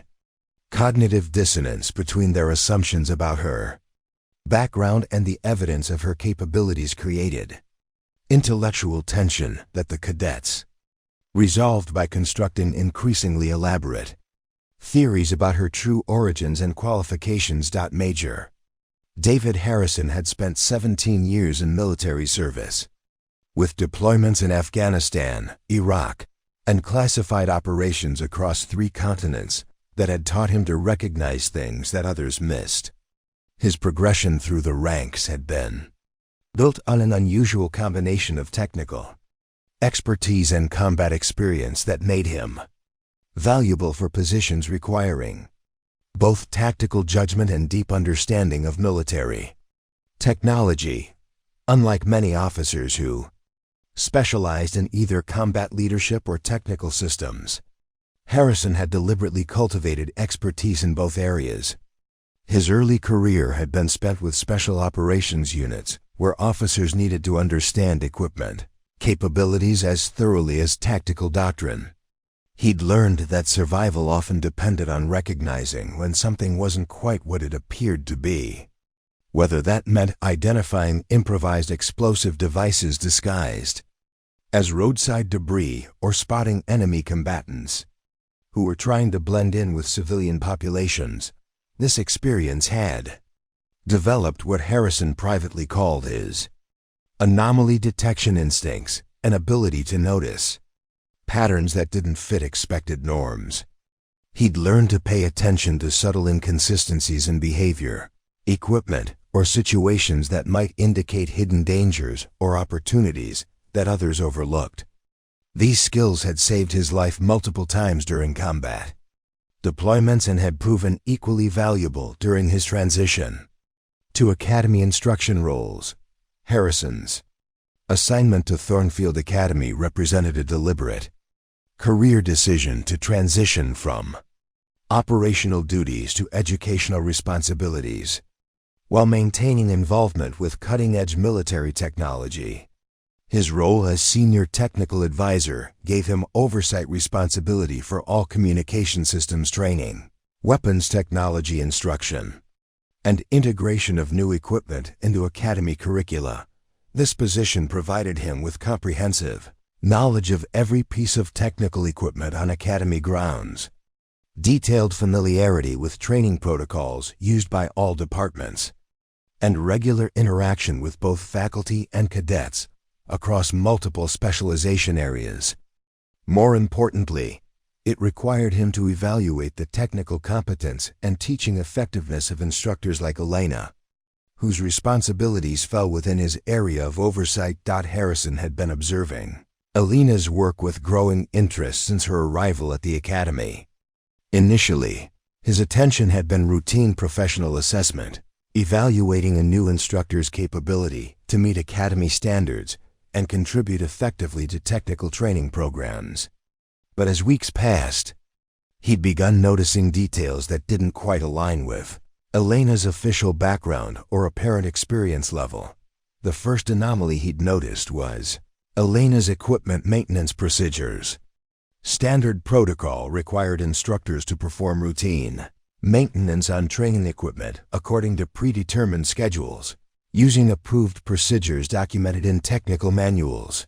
Cognitive dissonance between their assumptions about her background and the evidence of her capabilities created intellectual tension that the cadets resolved by constructing increasingly elaborate theories about her true origins and qualifications. Major David Harrison had spent 17 years in military service, with deployments in Afghanistan, Iraq, and classified operations across 3 continents that had taught him to recognize things that others missed. His progression through the ranks had been built on an unusual combination of technical expertise and combat experience that made him valuable for positions requiring both tactical judgment and deep understanding of military technology. Unlike many officers who specialized in either combat leadership or technical systems, Harrison had deliberately cultivated expertise in both areas. His early career had been spent with special operations units, where officers needed to understand equipment capabilities as thoroughly as tactical doctrine. He'd learned that survival often depended on recognizing when something wasn't quite what it appeared to be, whether that meant identifying improvised explosive devices disguised as roadside debris or spotting enemy combatants who were trying to blend in with civilian populations. This experience had developed what Harrison privately called his anomaly detection instincts, an ability to notice patterns that didn't fit expected norms. He'd learned to pay attention to subtle inconsistencies in behavior, equipment, or situations that might indicate hidden dangers or opportunities that others overlooked. These skills had saved his life multiple times during combat deployments and had proven equally valuable during his transition to academy instruction roles. Harrison's assignment to Thornfield Academy represented a deliberate career decision to transition from operational duties to educational responsibilities, while maintaining involvement with cutting-edge military technology. His role as senior technical advisor gave him oversight responsibility for all communication systems training, weapons technology instruction, and integration of new equipment into academy curricula. This position provided him with comprehensive knowledge of every piece of technical equipment on academy grounds, detailed familiarity with training protocols used by all departments, and regular interaction with both faculty and cadets across multiple specialization areas. More importantly, it required him to evaluate the technical competence and teaching effectiveness of instructors like Elena, whose responsibilities fell within his area of oversight. Harrison had been observing Elena's work with growing interest since her arrival at the academy. Initially, his attention had been routine professional assessment, evaluating a new instructor's capability to meet academy standards and contribute effectively to technical training programs. But as weeks passed, he'd begun noticing details that didn't quite align with Elena's official background or apparent experience level. The first anomaly he'd noticed was Elena's equipment maintenance procedures. Standard protocol required instructors to perform routine maintenance on training equipment according to predetermined schedules, using approved procedures documented in technical manuals.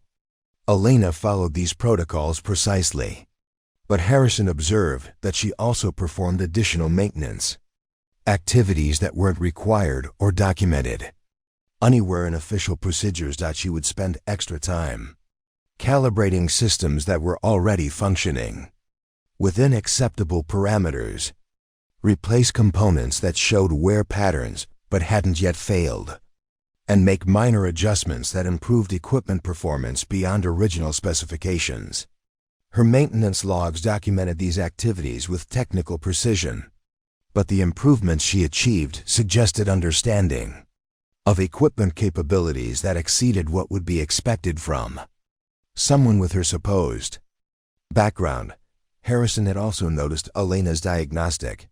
Elena followed these protocols precisely, but Harrison observed that she also performed additional maintenance activities that weren't required or documented anywhere in official procedures. She would spend extra time calibrating systems that were already functioning within acceptable parameters, replace components that showed wear patterns but hadn't yet failed, and make minor adjustments that improved equipment performance beyond original specifications. Her maintenance logs documented these activities with technical precision, but the improvements she achieved suggested understanding of equipment capabilities that exceeded what would be expected from someone with her supposed background. Harrison had also noticed Elena's diagnostic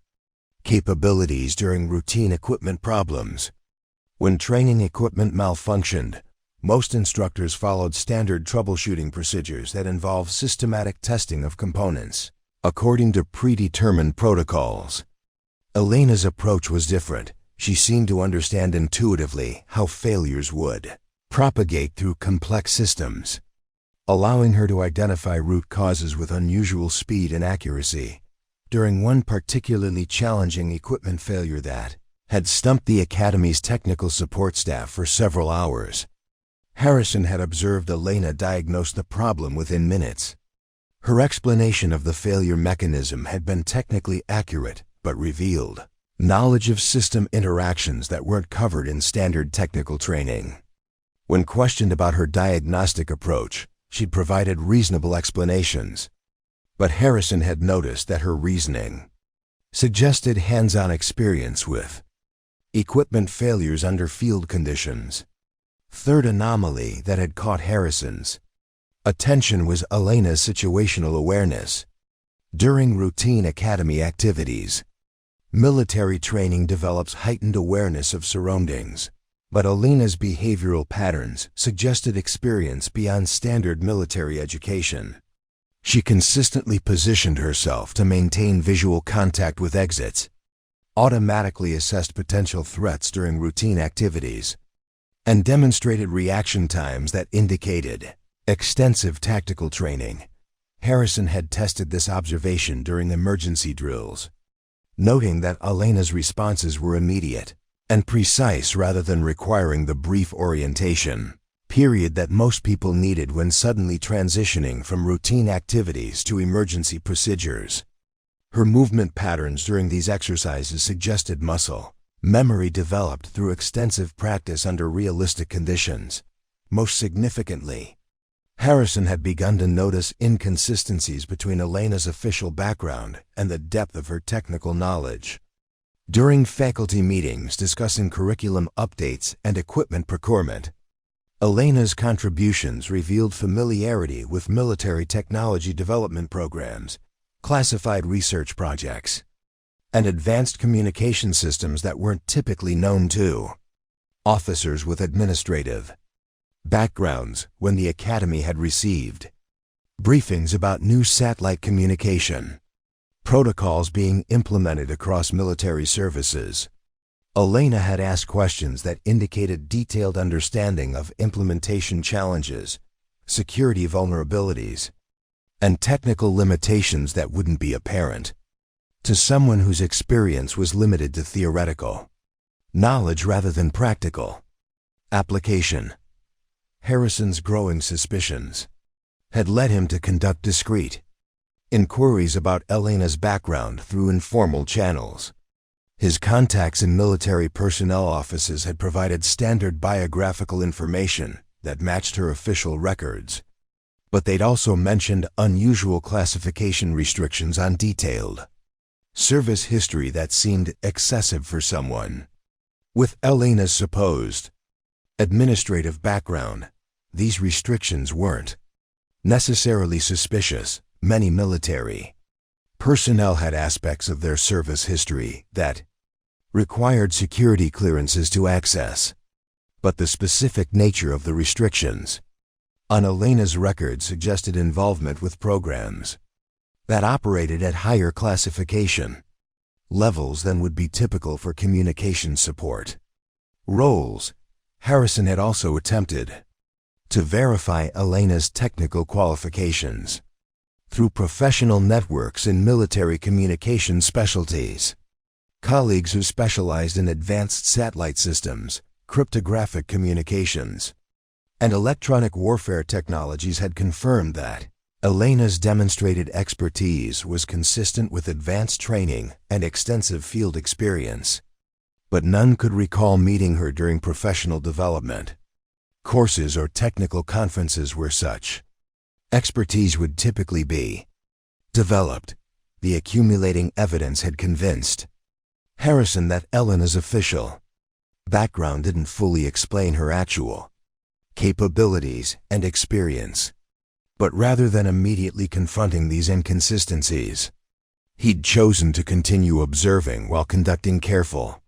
capabilities during routine equipment problems. When training equipment malfunctioned, most instructors followed standard troubleshooting procedures that involve systematic testing of components, according to predetermined protocols. Elena's approach was different. She seemed to understand intuitively how failures would propagate through complex systems, allowing her to identify root causes with unusual speed and accuracy. During one particularly challenging equipment failure that had stumped the Academy's technical support staff for several hours, Harrison had observed Elena diagnose the problem within minutes. Her explanation of the failure mechanism had been technically accurate, but revealed knowledge of system interactions that weren't covered in standard technical training. When questioned about her diagnostic approach, she'd provided reasonable explanations, but Harrison had noticed that her reasoning suggested hands-on experience with equipment failures under field conditions. Third anomaly that had caught Harrison's attention was Elena's situational awareness. During routine academy activities, military training develops heightened awareness of surroundings, but Elena's behavioral patterns suggested experience beyond standard military education. She consistently positioned herself to maintain visual contact with exits, automatically assessed potential threats during routine activities, and demonstrated reaction times that indicated extensive tactical training. Harrison had tested this observation during emergency drills, noting that Elena's responses were immediate and precise rather than requiring the brief orientation period that most people needed when suddenly transitioning from routine activities to emergency procedures. Her movement patterns during these exercises suggested muscle memory developed through extensive practice under realistic conditions. Most significantly, Harrison had begun to notice inconsistencies between Elena's official background and the depth of her technical knowledge. During faculty meetings discussing curriculum updates and equipment procurement, Elena's contributions revealed familiarity with military technology development programs, classified research projects, and advanced communication systems that weren't typically known to officers with administrative backgrounds. When the Academy had received briefings about new satellite communication protocols being implemented across military services, Elena had asked questions that indicated detailed understanding of implementation challenges, security vulnerabilities, and technical limitations that wouldn't be apparent to someone whose experience was limited to theoretical knowledge rather than practical application. Harrison's growing suspicions had led him to conduct discreet inquiries about Elena's background through informal channels. His contacts in military personnel offices had provided standard biographical information that matched her official records, but they'd also mentioned unusual classification restrictions on detailed service history that seemed excessive for someone with Elena's supposed administrative background. These restrictions weren't necessarily suspicious. Many military personnel had aspects of their service history that required security clearances to access, but the specific nature of the restrictions on Elena's record suggested involvement with programs that operated at higher classification levels than would be typical for communication support roles. Harrison had also attempted to verify Elena's technical qualifications through professional networks in military communication specialties. Colleagues who specialized in advanced satellite systems, cryptographic communications, and electronic warfare technologies had confirmed that Elena's demonstrated expertise was consistent with advanced training and extensive field experience, but none could recall meeting her during professional development courses or technical conferences where such expertise would typically be developed. The accumulating evidence had convinced Harrison that Elena's official background didn't fully explain her actual capabilities and experience. But rather than immediately confronting these inconsistencies, he'd chosen to continue observing while conducting careful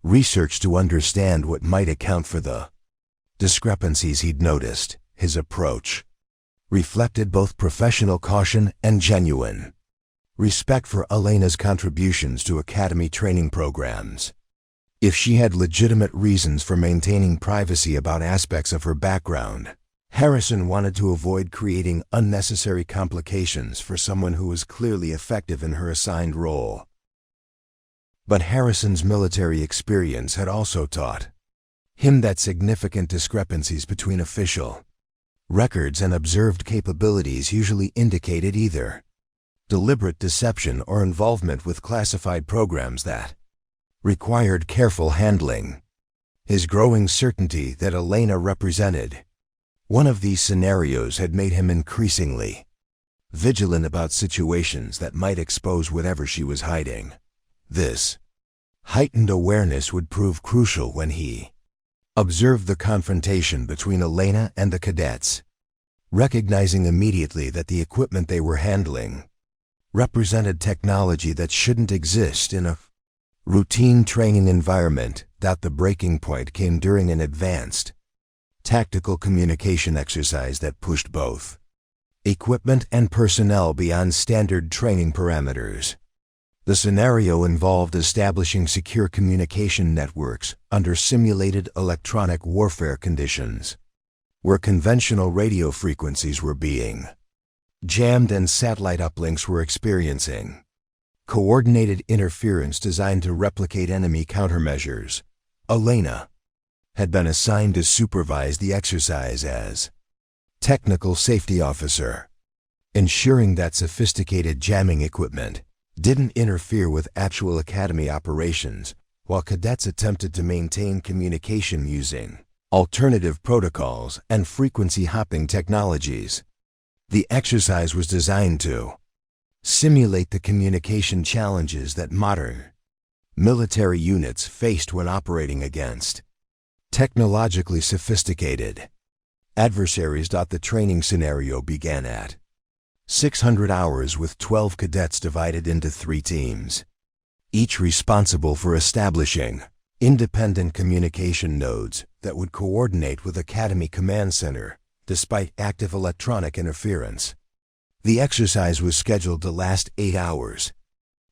research to understand what might account for the discrepancies he'd noticed. His approach reflected both professional caution and genuine respect for Elena's contributions to academy training programs. If she had legitimate reasons for maintaining privacy about aspects of her background, Harrison wanted to avoid creating unnecessary complications for someone who was clearly effective in her assigned role. But Harrison's military experience had also taught him that significant discrepancies between official records and observed capabilities usually indicated either deliberate deception or involvement with classified programs that required careful handling. His growing certainty that Elena represented one of these scenarios had made him increasingly vigilant about situations that might expose whatever she was hiding. This heightened awareness would prove crucial when he observed the confrontation between Elena and the cadets, recognizing immediately that the equipment they were handling represented technology that shouldn't exist in a routine training environment. The breaking point came during an advanced tactical communication exercise that pushed both equipment and personnel beyond standard training parameters. The scenario involved establishing secure communication networks under simulated electronic warfare conditions, where conventional radio frequencies were being jammed and satellite uplinks were experiencing coordinated interference designed to replicate enemy countermeasures. Elena had been assigned to supervise the exercise as technical safety officer, ensuring that sophisticated jamming equipment didn't interfere with actual academy operations, while cadets attempted to maintain communication using alternative protocols and frequency hopping technologies. The exercise was designed to simulate the communication challenges that modern military units faced when operating against technologically sophisticated adversaries. The training scenario began at 600 hours with 12 cadets divided into 3 teams, each responsible for establishing independent communication nodes that would coordinate with Academy Command Center despite active electronic interference. The exercise was scheduled to last 8 hours,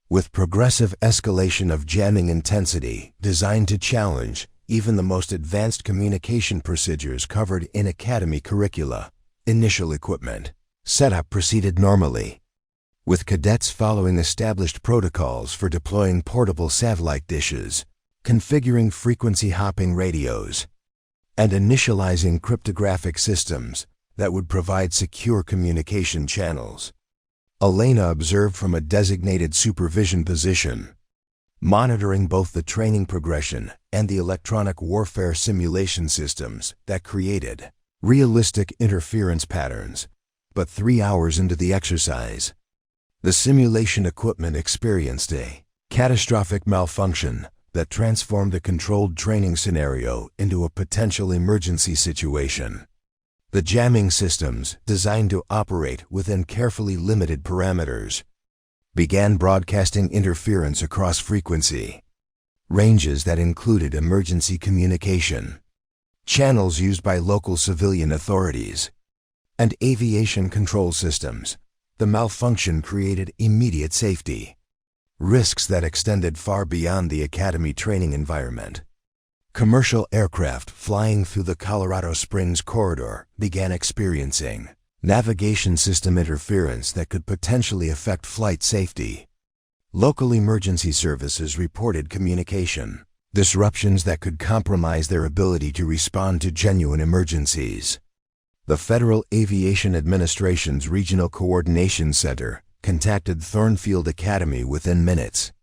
with progressive escalation of jamming intensity designed to challenge even the most advanced communication procedures covered in Academy curricula. Initial equipment setup proceeded normally, with cadets following established protocols for deploying portable satellite dishes, configuring frequency hopping radios, and initializing cryptographic systems that would provide secure communication channels. Elena observed from a designated supervision position, monitoring both the training progression and the electronic warfare simulation systems that created realistic interference patterns. But 3 hours into the exercise, the simulation equipment experienced a catastrophic malfunction that transformed a controlled training scenario into a potential emergency situation. The jamming systems, designed to operate within carefully limited parameters, began broadcasting interference across frequency ranges that included emergency communication, channels used by local civilian authorities, and aviation control systems. The malfunction created immediate safety risks that extended far beyond the Academy training environment. Commercial aircraft flying through the Colorado Springs corridor began experiencing navigation system interference that could potentially affect flight safety. Local emergency services reported communication disruptions that could compromise their ability to respond to genuine emergencies. The Federal Aviation Administration's Regional Coordination Center contacted Thornfield Academy within minutes,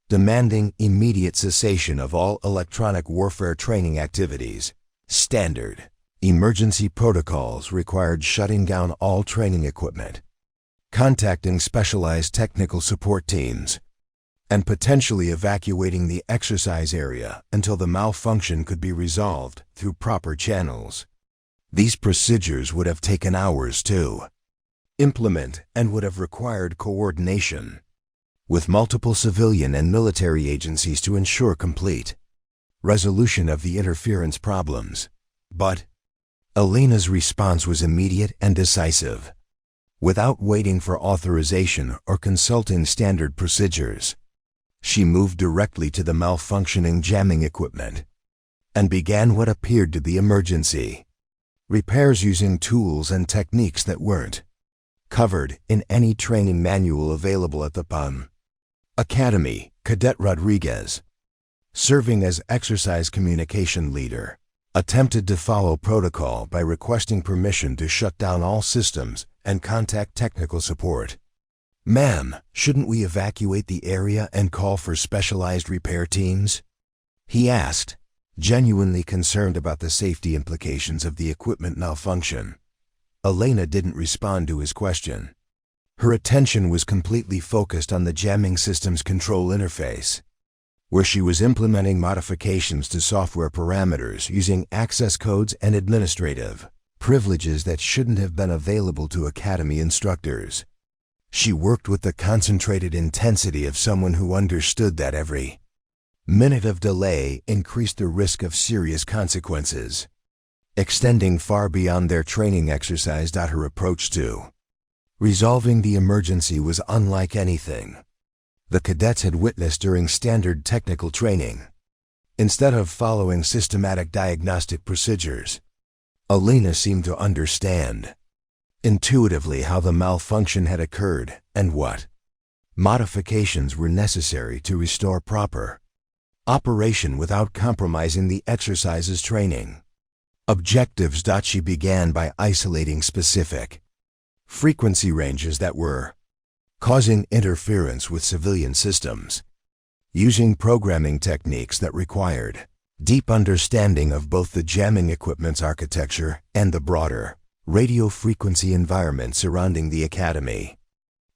demanding immediate cessation of all electronic warfare training activities. Standard emergency protocols required shutting down all training equipment, contacting specialized technical support teams, and potentially evacuating the exercise area until the malfunction could be resolved through proper channels. These procedures would have taken hours too, implement, and would have required coordination with multiple civilian and military agencies to ensure complete resolution of the interference problems. But Elena's response was immediate and decisive. Without waiting for authorization or consulting standard procedures, she moved directly to the malfunctioning jamming equipment and began what appeared to be emergency repairs using tools and techniques that weren't covered in any training manual available at the PUM Academy. Cadet Rodriguez, serving as exercise communication leader, attempted to follow protocol by requesting permission to shut down all systems and contact technical support. "Ma'am, shouldn't we evacuate the area and call for specialized repair teams?" he asked, genuinely concerned about the safety implications of the equipment malfunction. Elena didn't respond to his question. Her attention was completely focused on the jamming system's control interface, where she was implementing modifications to software parameters using access codes and administrative privileges that shouldn't have been available to Academy instructors. She worked with the concentrated intensity of someone who understood that every minute of delay increased the risk of serious consequences, extending far beyond their training exercise. Her approach to resolving the emergency was unlike anything the cadets had witnessed during standard technical training. Instead of following systematic diagnostic procedures, Elena seemed to understand intuitively how the malfunction had occurred and what modifications were necessary to restore proper operation without compromising the exercise's training objectives. She began by isolating specific frequency ranges that were causing interference with civilian systems, using programming techniques that required deep understanding of both the jamming equipment's architecture and the broader radio frequency environment surrounding the Academy.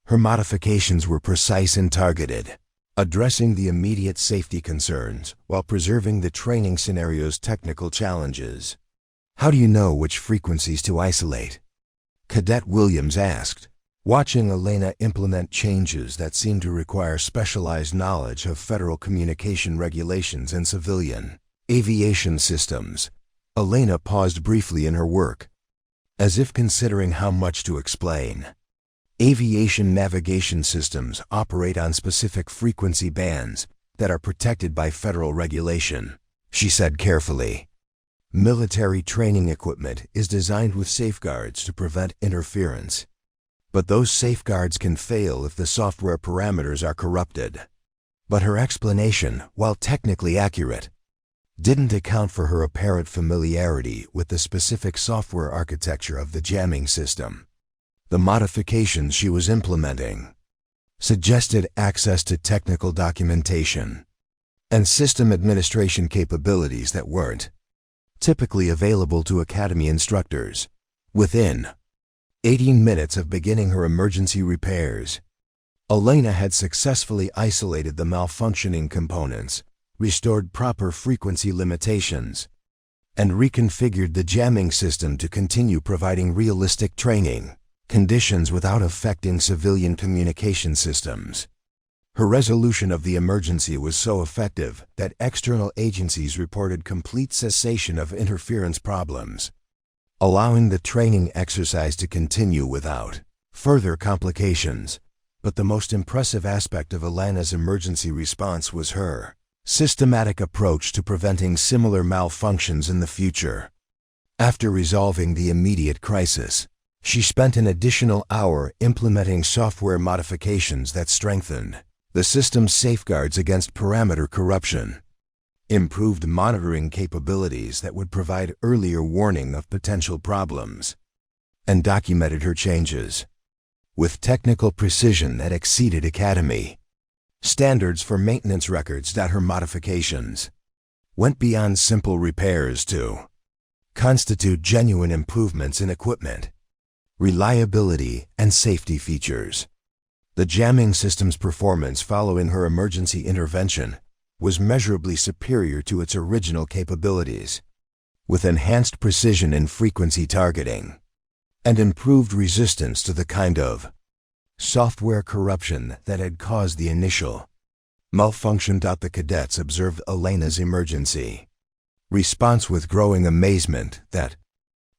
Her modifications were precise and targeted, addressing the immediate safety concerns while preserving the training scenario's technical challenges. "How do you know which frequencies to isolate?" Cadet Williams asked, watching Elena implement changes that seemed to require specialized knowledge of federal communication regulations and civilian aviation systems. Elena paused briefly in her work, as if considering how much to explain. "Aviation navigation systems operate on specific frequency bands that are protected by federal regulation," she said carefully. "Military training equipment is designed with safeguards to prevent interference, but those safeguards can fail if the software parameters are corrupted." But her explanation, while technically accurate, didn't account for her apparent familiarity with the specific software architecture of the jamming system. The modifications she was implementing suggested access to technical documentation and system administration capabilities that weren't typically available to Academy instructors. Within 18 minutes of beginning her emergency repairs, Elena had successfully isolated the malfunctioning components, restored proper frequency limitations, and reconfigured the jamming system to continue providing realistic training conditions without affecting civilian communication systems. Her resolution of the emergency was so effective that external agencies reported complete cessation of interference problems, allowing the training exercise to continue without further complications. But the most impressive aspect of Elena's emergency response was her systematic approach to preventing similar malfunctions in the future. After resolving the immediate crisis, she spent an additional hour implementing software modifications that strengthened the system's safeguards against parameter corruption, improved monitoring capabilities that would provide earlier warning of potential problems, and documented her changes with technical precision that exceeded Academy standards for maintenance records. Her modifications went beyond simple repairs to constitute genuine improvements in equipment, reliability, and safety features. The jamming system's performance following her emergency intervention was measurably superior to its original capabilities, with enhanced precision in frequency targeting, and improved resistance to the kind of software corruption that had caused the initial malfunction. The cadets observed Elena's emergency response with growing amazement that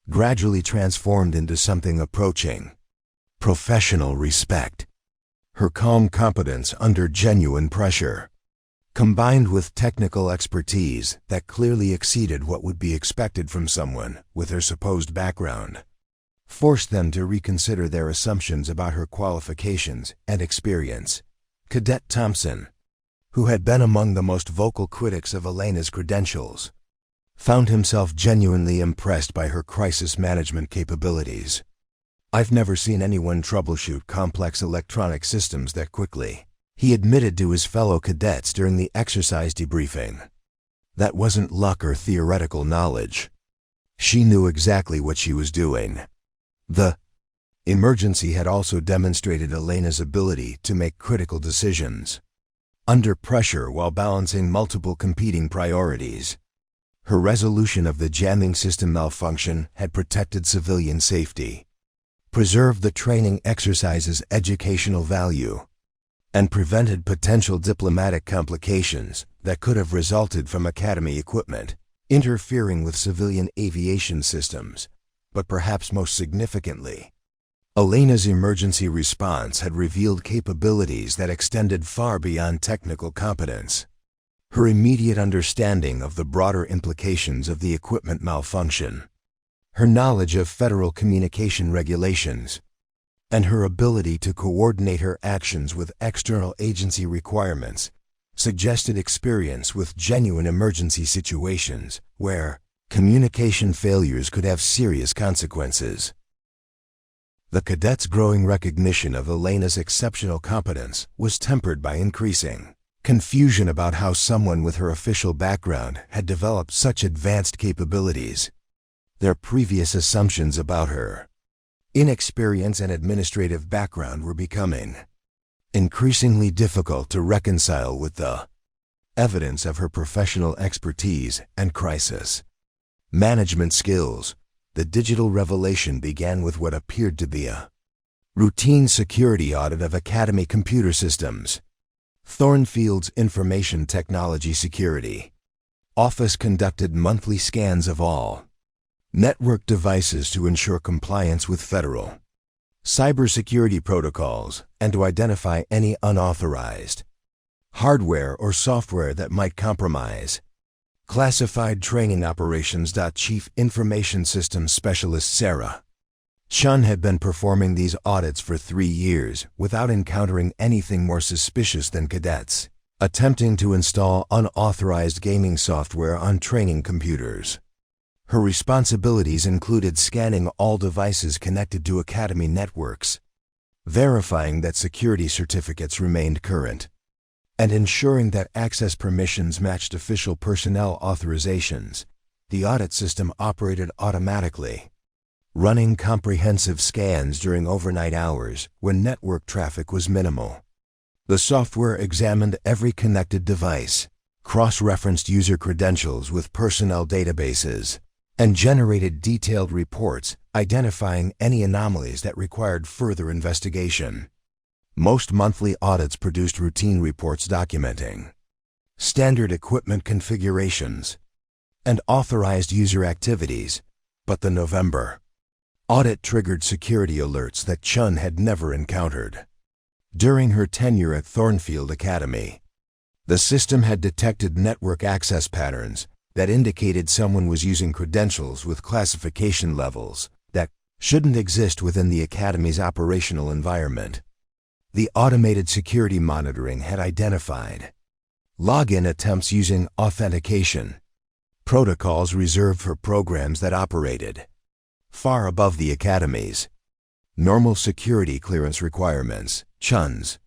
gradually transformed into something approaching professional respect. Her calm competence under genuine pressure, combined with technical expertise that clearly exceeded what would be expected from someone with her supposed background, forced them to reconsider their assumptions about her qualifications and experience. Cadet Thompson, who had been among the most vocal critics of Elena's credentials, found himself genuinely impressed by her crisis management capabilities. "I've never seen anyone troubleshoot complex electronic systems that quickly," he admitted to his fellow cadets during the exercise debriefing. That wasn't luck or theoretical knowledge. She knew exactly what she was doing. The emergency had also demonstrated Elena's ability to make critical decisions under pressure while balancing multiple competing priorities. Her resolution of the jamming system malfunction had protected civilian safety, preserved the training exercise's educational value, and prevented potential diplomatic complications that could have resulted from Academy equipment interfering with civilian aviation systems. But perhaps most significantly, Elena's emergency response had revealed capabilities that extended far beyond technical competence. Her immediate understanding of the broader implications of the equipment malfunction, her knowledge of federal communication regulations, and her ability to coordinate her actions with external agency requirements suggested experience with genuine emergency situations where communication failures could have serious consequences. The cadets' growing recognition of Elena's exceptional competence was tempered by increasing confusion about how someone with her official background had developed such advanced capabilities. Their previous assumptions about her inexperience and administrative background were becoming increasingly difficult to reconcile with the evidence of her professional expertise and crisis management skills. The digital revelation began with what appeared to be a routine security audit of Academy computer systems. Thornfield's Information Technology Security Office conducted monthly scans of all network devices to ensure compliance with federal cybersecurity protocols and to identify any unauthorized hardware or software that might compromise classified training operations. Chief Information Systems Specialist Sarah Chun had been performing these audits for 3 years without encountering anything more suspicious than cadets attempting to install unauthorized gaming software on training computers. Her responsibilities included scanning all devices connected to Academy networks, verifying that security certificates remained current, and ensuring that access permissions matched official personnel authorizations. The audit system operated automatically, running comprehensive scans during overnight hours when network traffic was minimal. The software examined every connected device, cross-referenced user credentials with personnel databases, and generated detailed reports identifying any anomalies that required further investigation. Most monthly audits produced routine reports documenting standard equipment configurations and authorized user activities, but the November audit triggered security alerts that Chun had never encountered. During her tenure at Thornfield Academy, the system had detected network access patterns that indicated someone was using credentials with classification levels that shouldn't exist within the Academy's operational environment. The automated security monitoring had identified login attempts using authentication protocols reserved for programs that operated far above the Academy's normal security clearance requirements. Chun's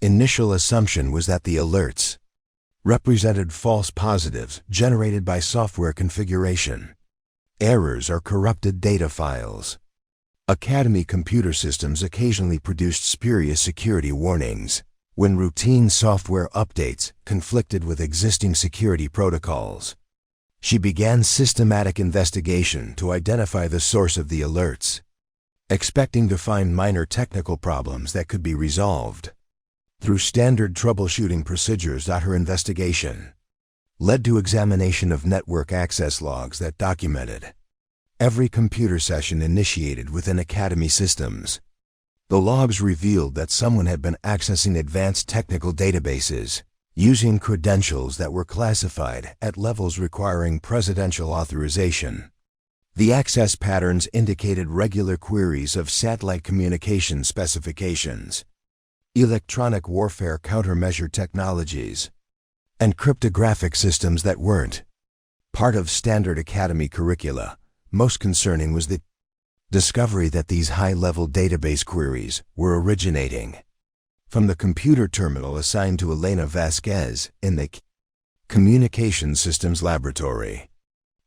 initial assumption was that the alerts represented false positives generated by software configuration, errors, or corrupted data files. Academy computer systems occasionally produced spurious security warnings when routine software updates conflicted with existing security protocols. She began systematic investigation to identify the source of the alerts. expecting to find minor technical problems that could be resolved. Through standard troubleshooting procedures, her investigation led to examination of network access logs that documented every computer session initiated within Academy systems. The logs revealed that someone had been accessing advanced technical databases using credentials that were classified at levels requiring presidential authorization. The access patterns indicated regular queries of satellite communication specifications, electronic warfare countermeasure technologies, and cryptographic systems that weren't part of standard Academy curricula. Most concerning was the discovery that these high-level database queries were originating from the computer terminal assigned to Elena Vasquez in the Communication Systems Laboratory.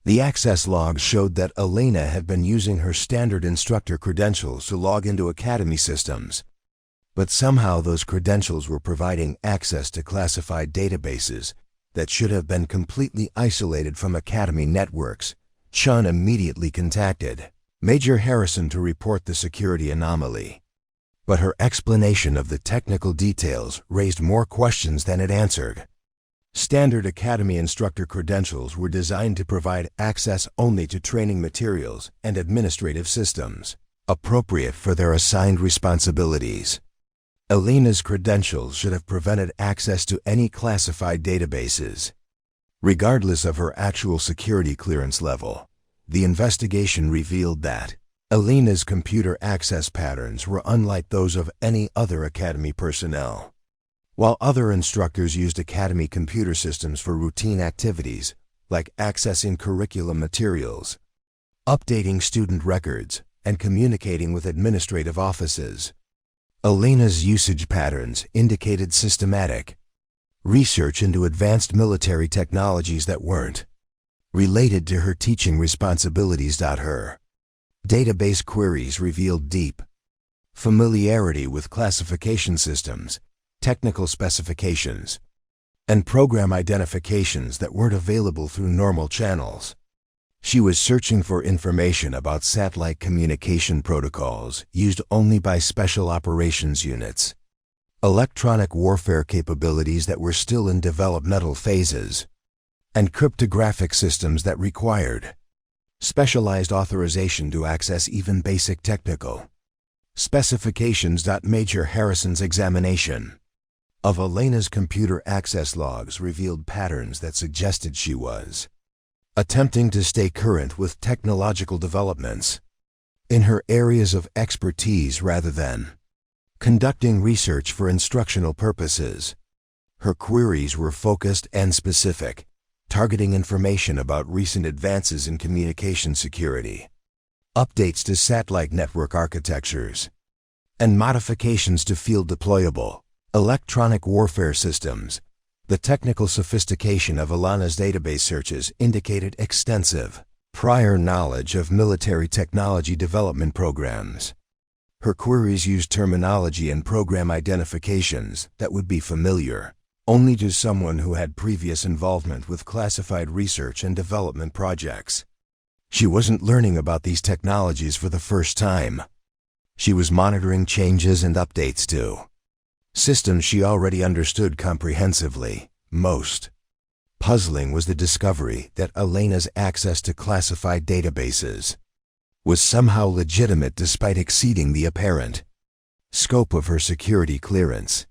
The access logs showed that Elena had been using her standard instructor credentials to log into Academy systems, but somehow those credentials were providing access to classified databases that should have been completely isolated from Academy networks. Chun immediately contacted Major Harrison to report the security anomaly, but her explanation of the technical details raised more questions than it answered. Standard Academy instructor credentials were designed to provide access only to training materials and administrative systems, appropriate for their assigned responsibilities. Elena's credentials should have prevented access to any classified databases. Regardless of her actual security clearance level, the investigation revealed that Elena's computer access patterns were unlike those of any other Academy personnel. While other instructors used Academy computer systems for routine activities, like accessing curriculum materials, updating student records, and communicating with administrative offices, Elena's usage patterns indicated systematic research into advanced military technologies that weren't related to her teaching responsibilities. Her database queries revealed deep familiarity with classification systems, technical specifications, and program identifications that weren't available through normal channels. She was searching for information about satellite communication protocols used only by special operations units, electronic warfare capabilities that were still in developmental phases, and cryptographic systems that required specialized authorization to access even basic technical specifications. Major Harrison's examination of Elena's computer access logs revealed patterns that suggested she was attempting to stay current with technological developments in her areas of expertise rather than conducting research for instructional purposes. Her queries were focused and specific, targeting information about recent advances in communication security, updates to satellite network architectures, and modifications to field deployable electronic warfare systems. The technical sophistication of Elena's database searches indicated extensive prior knowledge of military technology development programs. Her queries used terminology and program identifications that would be familiar only to someone who had previous involvement with classified research and development projects. She wasn't learning about these technologies for the first time. She was monitoring changes and updates to systems she already understood comprehensively. Most puzzling was the discovery that Elena's access to classified databases was somehow legitimate despite exceeding the apparent scope of her security clearance.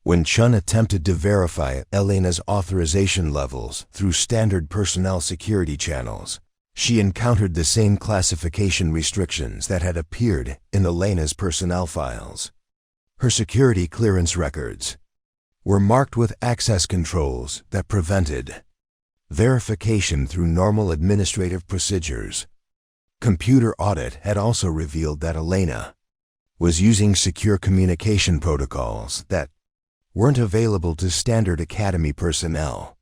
When Chun attempted to verify Elena's authorization levels through standard personnel security channels, she encountered the same classification restrictions that had appeared in Elena's personnel files. Her security clearance records were marked with access controls that prevented verification through normal administrative procedures. Computer audit had also revealed that Elena was using secure communication protocols that weren't available to standard Academy personnel.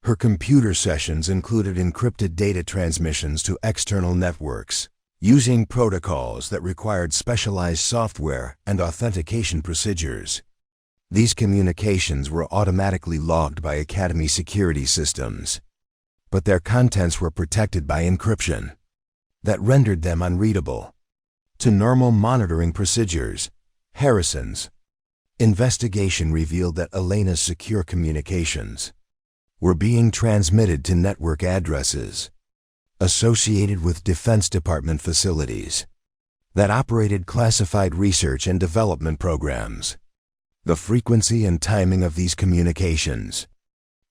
Her computer sessions included encrypted data transmissions to external networks, using protocols that required specialized software and authentication procedures. These communications were automatically logged by Academy security systems, but their contents were protected by encryption that rendered them unreadable to normal monitoring procedures. Harrison's investigation revealed that Elena's secure communications were being transmitted to network addresses associated with Defense Department facilities that operated classified research and development programs. The frequency and timing of these communications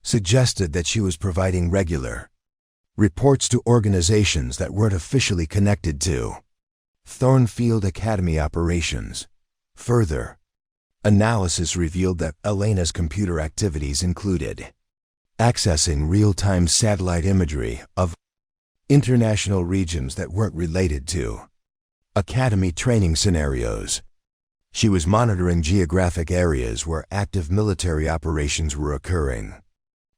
suggested that she was providing regular reports to organizations that weren't officially connected to Thornfield Academy operations. Further analysis revealed that Elena's computer activities included accessing real-time satellite imagery of international regions that weren't related to Academy training scenarios. She was monitoring geographic areas where active military operations were occurring,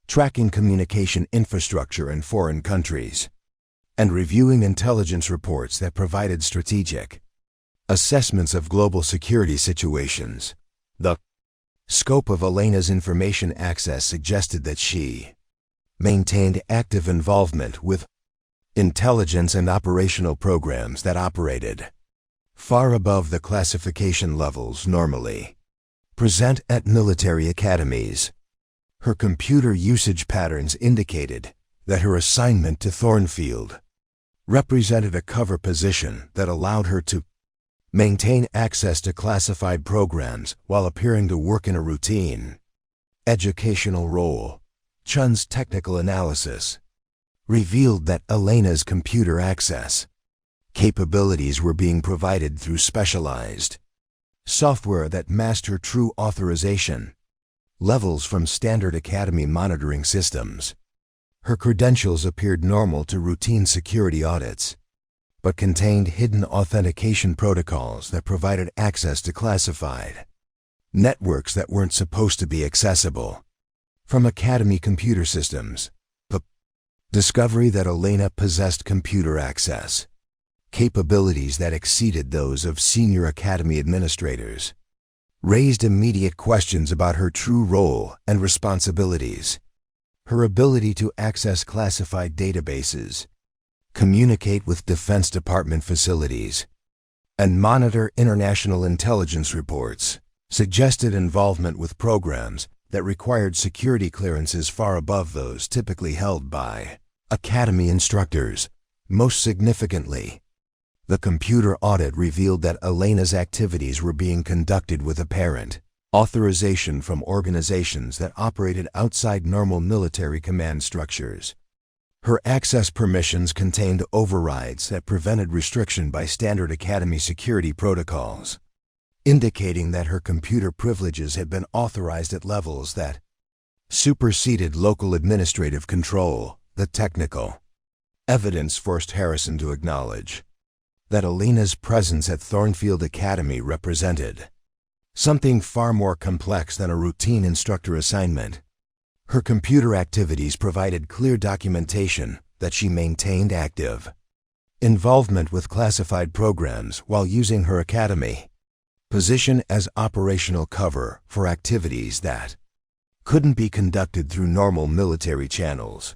tracking communication infrastructure in foreign countries, and reviewing intelligence reports that provided strategic assessments of global security situations. The scope of Elena's information access suggested that she maintained active involvement with intelligence and operational programs that operated far above the classification levels normally present at military academies. Her computer usage patterns indicated that her assignment to Thornfield represented a cover position that allowed her to maintain access to classified programs while appearing to work in a routine educational role. Chun's technical analysis revealed that Elena's computer access capabilities were being provided through specialized software that masked her true authorization levels from standard Academy monitoring systems. Her credentials appeared normal to routine security audits, but contained hidden authentication protocols that provided access to classified networks that weren't supposed to be accessible from Academy computer systems. The discovery that Elena possessed computer access capabilities that exceeded those of senior Academy administrators raised immediate questions about her true role and responsibilities. Her ability to access classified databases, communicate with Defense Department facilities, and monitor international intelligence reports suggested involvement with programs that required security clearances far above those typically held by Academy instructors. Most significantly, the computer audit revealed that Elena's activities were being conducted with apparent authorization from organizations that operated outside normal military command structures. Her access permissions contained overrides that prevented restriction by standard Academy security protocols, indicating that her computer privileges had been authorized at levels that superseded local administrative control. The technical evidence forced Harrison to acknowledge that Elena's presence at Thornfield Academy represented something far more complex than a routine instructor assignment. Her computer activities provided clear documentation that she maintained active involvement with classified programs while using her Academy position as operational cover for activities that couldn't be conducted through normal military channels.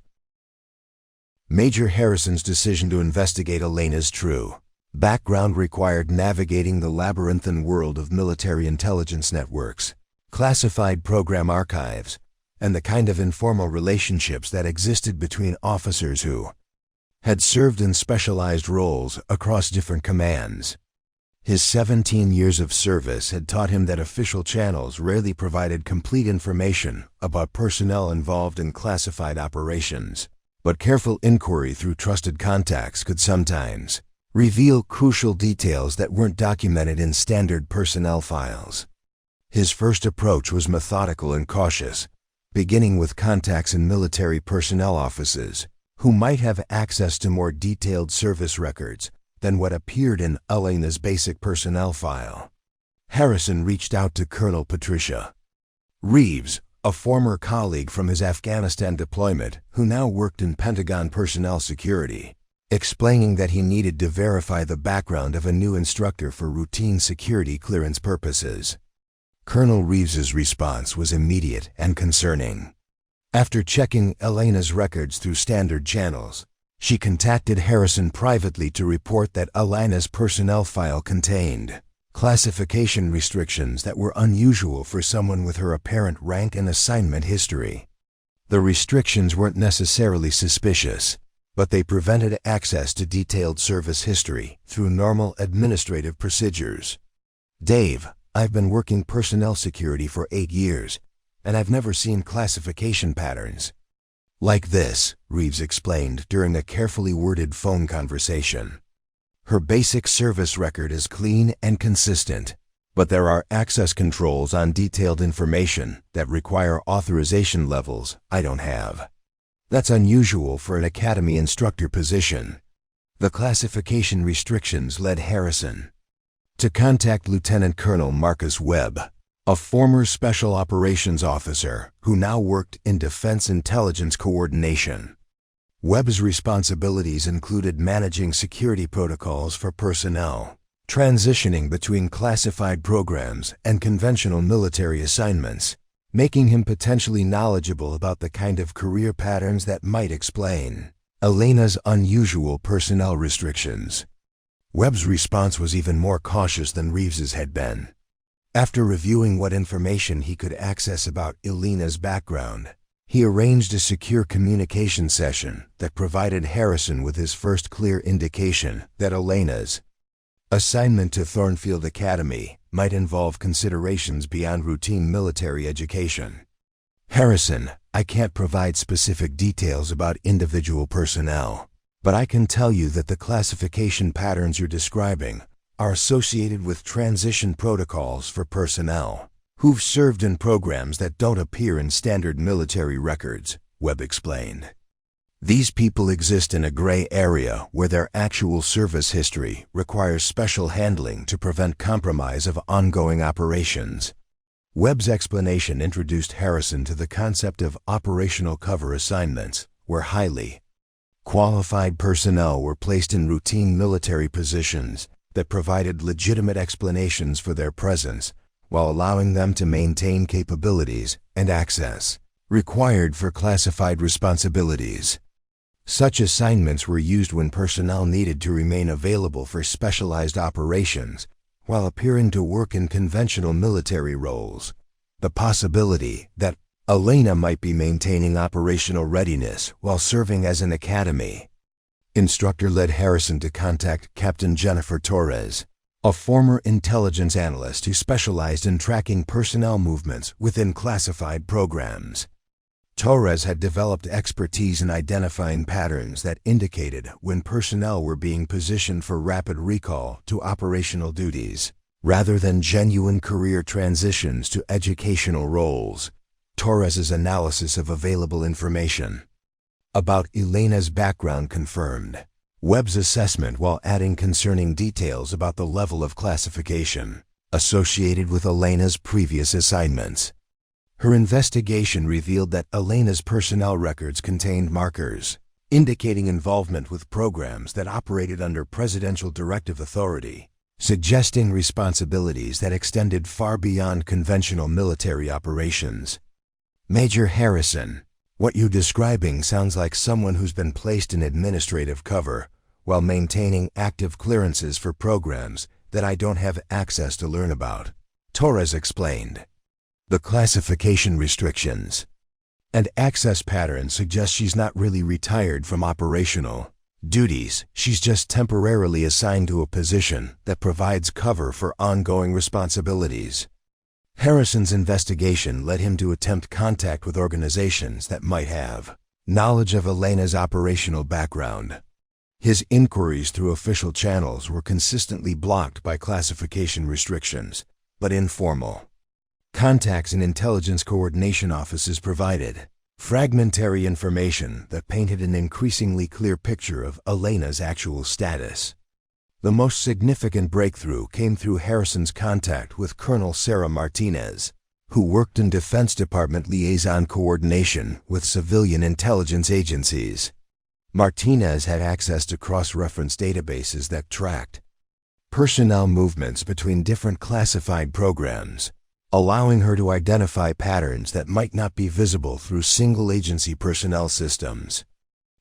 Major Harrison's decision to investigate Elena's true background required navigating the labyrinthine world of military intelligence networks, classified program archives, and the kind of informal relationships that existed between officers who had served in specialized roles across different commands. His 17 years of service had taught him that official channels rarely provided complete information about personnel involved in classified operations, but careful inquiry through trusted contacts could sometimes reveal crucial details that weren't documented in standard personnel files. His first approach was methodical and cautious, beginning with contacts in military personnel offices who might have access to more detailed service records than what appeared in Elena's basic personnel file. Harrison reached out to Colonel Patricia Reeves, a former colleague from his Afghanistan deployment who now worked in Pentagon personnel security, explaining that he needed to verify the background of a new instructor for routine security clearance purposes. Colonel Reeves's response was immediate and concerning. After checking Elena's records through standard channels, She contacted Harrison privately to report that Elena's personnel file contained classification restrictions that were unusual for someone with her apparent rank and assignment history. The restrictions weren't necessarily suspicious, but they prevented access to detailed service history through normal administrative procedures. "Dave, I've been working personnel security for 8 years, and I've never seen classification patterns like this," Reeves explained during a carefully worded phone conversation. "Her basic service record is clean and consistent, but there are access controls on detailed information that require authorization levels I don't have. That's unusual for an academy instructor position." The classification restrictions led Harrison to contact Lieutenant Colonel Marcus Webb, a former Special Operations officer who now worked in Defense Intelligence Coordination. Webb's responsibilities included managing security protocols for personnel, transitioning between classified programs and conventional military assignments, making him potentially knowledgeable about the kind of career patterns that might explain Elena's unusual personnel restrictions. Webb's response was even more cautious than Reeves's had been. After reviewing what information he could access about Elena's background, he arranged a secure communication session that provided Harrison with his first clear indication that Elena's assignment to Thornfield Academy might involve considerations beyond routine military education. "Harrison, I can't provide specific details about individual personnel, but I can tell you that the classification patterns you're describing are associated with transition protocols for personnel who've served in programs that don't appear in standard military records," Webb explained. "These people exist in a gray area where their actual service history requires special handling to prevent compromise of ongoing operations." Webb's explanation introduced Harrison to the concept of operational cover assignments, where highly qualified personnel were placed in routine military positions that provided legitimate explanations for their presence while allowing them to maintain capabilities and access required for classified responsibilities. Such assignments were used when personnel needed to remain available for specialized operations while appearing to work in conventional military roles. The possibility that Elena might be maintaining operational readiness while serving as an academy instructor led Harrison to contact Captain Jennifer Torres, a former intelligence analyst who specialized in tracking personnel movements within classified programs. Torres had developed expertise in identifying patterns that indicated when personnel were being positioned for rapid recall to operational duties, rather than genuine career transitions to educational roles. Torres's analysis of available information about Elena's background confirmed Webb's assessment while adding concerning details about the level of classification associated with Elena's previous assignments. Her investigation revealed that Elena's personnel records contained markers indicating involvement with programs that operated under presidential directive authority, suggesting responsibilities that extended far beyond conventional military operations. "Major Harrison, what you're describing sounds like someone who's been placed in administrative cover while maintaining active clearances for programs that I don't have access to learn about," Torres explained. "The classification restrictions and access patterns suggest she's not really retired from operational duties. She's just temporarily assigned to a position that provides cover for ongoing responsibilities." Harrison's investigation led him to attempt contact with organizations that might have knowledge of Elena's operational background. His inquiries through official channels were consistently blocked by classification restrictions, but informal contacts in intelligence coordination offices provided fragmentary information that painted an increasingly clear picture of Elena's actual status. The most significant breakthrough came through Harrison's contact with Colonel Sarah Martinez, who worked in Defense Department liaison coordination with civilian intelligence agencies. Martinez had access to cross-reference databases that tracked personnel movements between different classified programs, allowing her to identify patterns that might not be visible through single-agency personnel systems.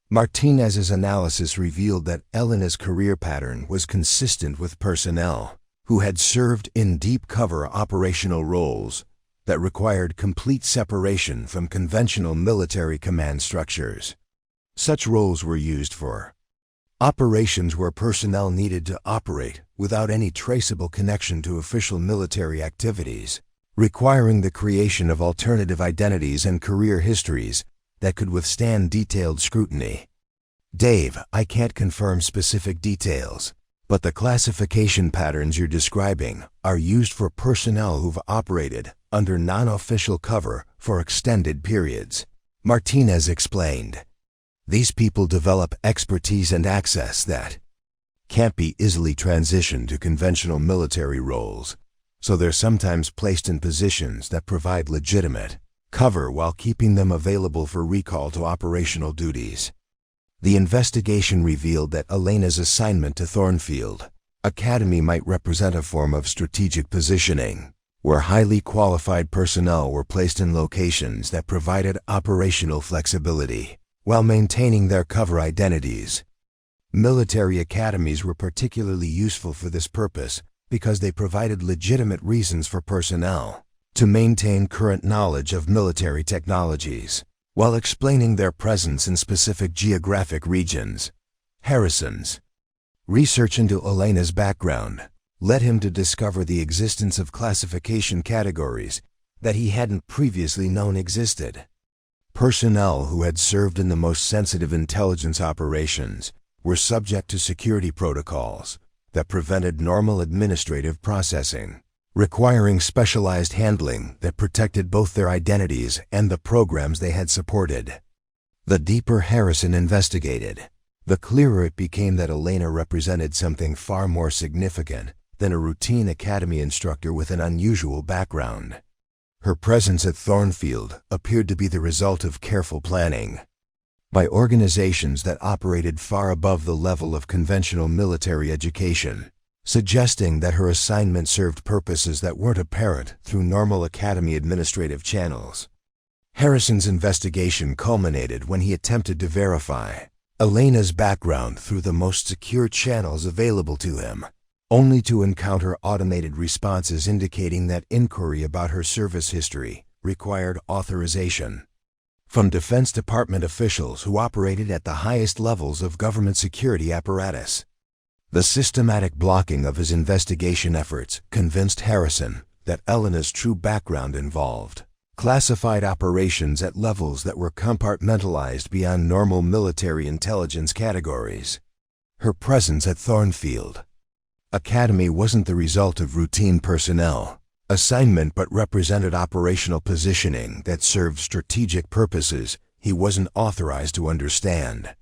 Martinez's analysis revealed that Elena's career pattern was consistent with personnel who had served in deep cover operational roles that required complete separation from conventional military command structures. Such roles were used for operations where personnel needed to operate without any traceable connection to official military activities, requiring the creation of alternative identities and career histories that could withstand detailed scrutiny. Dave, I can't confirm specific details, but the classification patterns you're describing are used for personnel who've operated under non-official cover for extended periods, Martinez explained. These people develop expertise and access that can't be easily transitioned to conventional military roles, so they're sometimes placed in positions that provide legitimate cover while keeping them available for recall to operational duties. The investigation revealed that Elena's assignment to Thornfield Academy might represent a form of strategic positioning, where highly qualified personnel were placed in locations that provided operational flexibility while maintaining their cover identities. Military academies were particularly useful for this purpose because they provided legitimate reasons for personnel to maintain current knowledge of military technologies while explaining their presence in specific geographic regions. Harrison's research into Elena's background led him to discover the existence of classification categories that he hadn't previously known existed. Personnel who had served in the most sensitive intelligence operations were subject to security protocols that prevented normal administrative processing, requiring specialized handling that protected both their identities and the programs they had supported. The deeper Harrison investigated, the clearer it became that Elena represented something far more significant than a routine academy instructor with an unusual background. Her presence at Thornfield appeared to be the result of careful planning by organizations that operated far above the level of conventional military education, suggesting that her assignment served purposes that weren't apparent through normal academy administrative channels. Harrison's investigation culminated when he attempted to verify Elena's background through the most secure channels available to him, only to encounter automated responses indicating that inquiry about her service history required authorization from Defense Department officials who operated at the highest levels of government security apparatus. The systematic blocking of his investigation efforts convinced Harrison that Elena's true background involved classified operations at levels that were compartmentalized beyond normal military intelligence categories. Her presence at Thornfield Academy wasn't the result of routine personnel assignment but represented operational positioning that served strategic purposes he wasn't authorized to understand.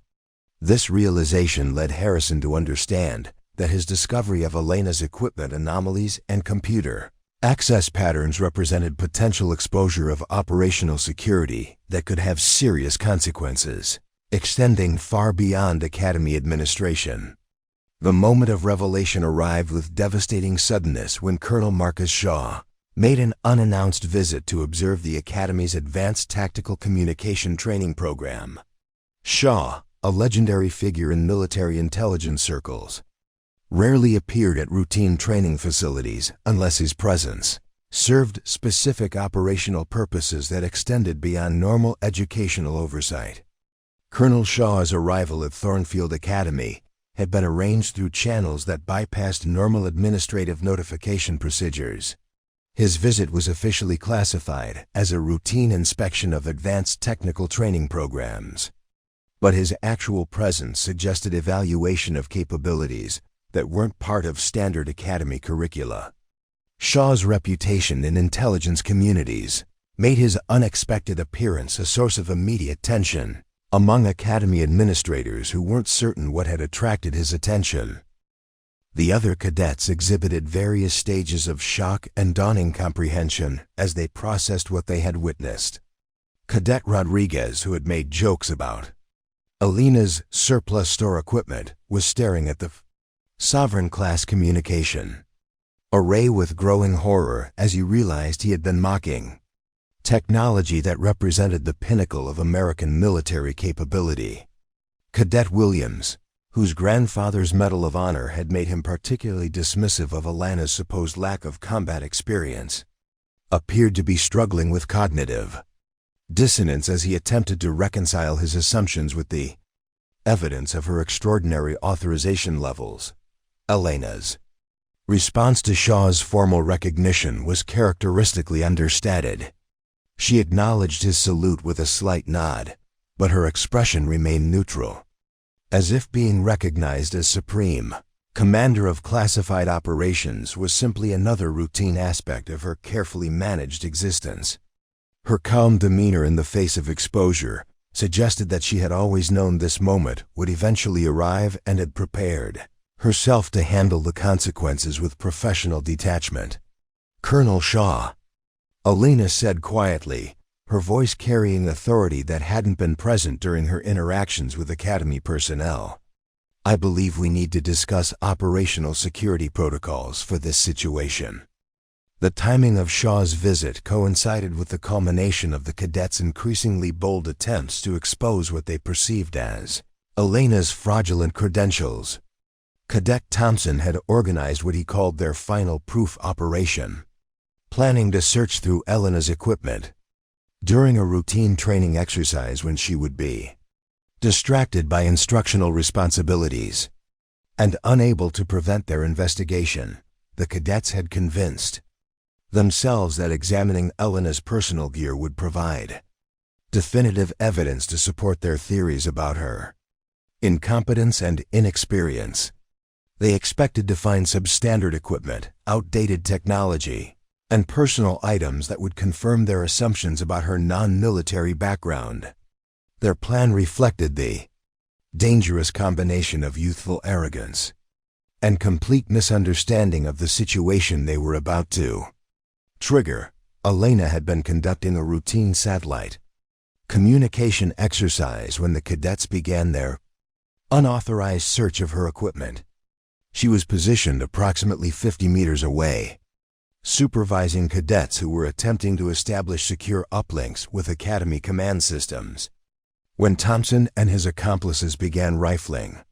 This realization led Harrison to understand that his discovery of Elena's equipment anomalies and computer access patterns represented potential exposure of operational security that could have serious consequences, extending far beyond academy administration. The moment of revelation arrived with devastating suddenness when Colonel Marcus Shaw made an unannounced visit to observe the Academy's Advanced Tactical Communication Training Program. Shaw, a legendary figure in military intelligence circles, rarely appeared at routine training facilities unless his presence served specific operational purposes that extended beyond normal educational oversight. Colonel Shaw's arrival at Thornfield Academy had been arranged through channels that bypassed normal administrative notification procedures. His visit was officially classified as a routine inspection of advanced technical training programs. But his actual presence suggested evaluation of capabilities that weren't part of standard academy curricula. Shaw's reputation in intelligence communities made his unexpected appearance a source of immediate tension among academy administrators who weren't certain what had attracted his attention. The other cadets exhibited various stages of shock and dawning comprehension as they processed what they had witnessed. Cadet Rodriguez, who had made jokes about Elena's surplus store equipment, was staring at the Sovereign-class communication array with growing horror as he realized he had been mocking technology that represented the pinnacle of American military capability. Cadet Williams, whose grandfather's Medal of Honor had made him particularly dismissive of Alana's supposed lack of combat experience, appeared to be struggling with cognitive dissonance as he attempted to reconcile his assumptions with the evidence of her extraordinary authorization levels. Elena's response to Shaw's formal recognition was characteristically understated. She acknowledged his salute with a slight nod, but her expression remained neutral, as if being recognized as supreme commander of classified operations was simply another routine aspect of her carefully managed existence. Her calm demeanor in the face of exposure suggested that she had always known this moment would eventually arrive and had prepared herself to handle the consequences with professional detachment. "Colonel Shaw," Alana said quietly, her voice carrying authority that hadn't been present during her interactions with Academy personnel. "I believe we need to discuss operational security protocols for this situation." The timing of Shaw's visit coincided with the culmination of the cadets' increasingly bold attempts to expose what they perceived as Alana's fraudulent credentials. Cadet Thompson had organized what he called their final proof operation, planning to search through Elena's equipment during a routine training exercise when she would be distracted by instructional responsibilities and unable to prevent their investigation. The cadets had convinced themselves that examining Elena's personal gear would provide definitive evidence to support their theories about her incompetence and inexperience. They expected to find substandard equipment, outdated technology, and personal items that would confirm their assumptions about her non-military background. Their plan reflected the dangerous combination of youthful arrogance and complete misunderstanding of the situation they were about to trigger. Alana had been conducting a routine satellite communication exercise when the cadets began their unauthorized search of her equipment. She was positioned approximately 50 meters away, supervising cadets who were attempting to establish secure uplinks with Academy command systems, when Thompson and his accomplices began rifling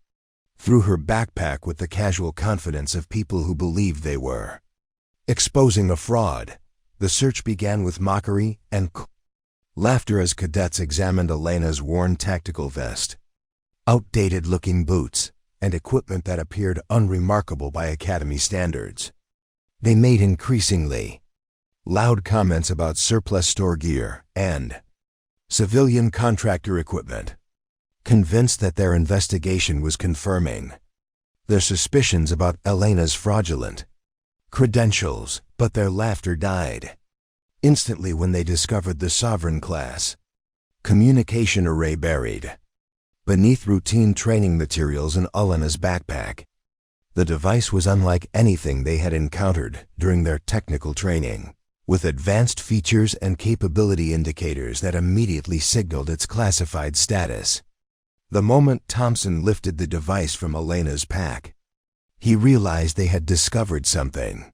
through her backpack with the casual confidence of people who believed they were exposing a fraud. The search began with mockery and laughter as cadets examined Alana's worn tactical vest, outdated-looking boots, and equipment that appeared unremarkable by Academy standards. They made increasingly loud comments about surplus store gear and civilian contractor equipment, convinced that their investigation was confirming their suspicions about Elena's fraudulent credentials. But their laughter died instantly when they discovered the Sovereign class communication array buried beneath routine training materials in Elena's backpack. The device was unlike anything they had encountered during their technical training, with advanced features and capability indicators that immediately signaled its classified status. The moment Thompson lifted the device from Elena's pack, he realized they had discovered something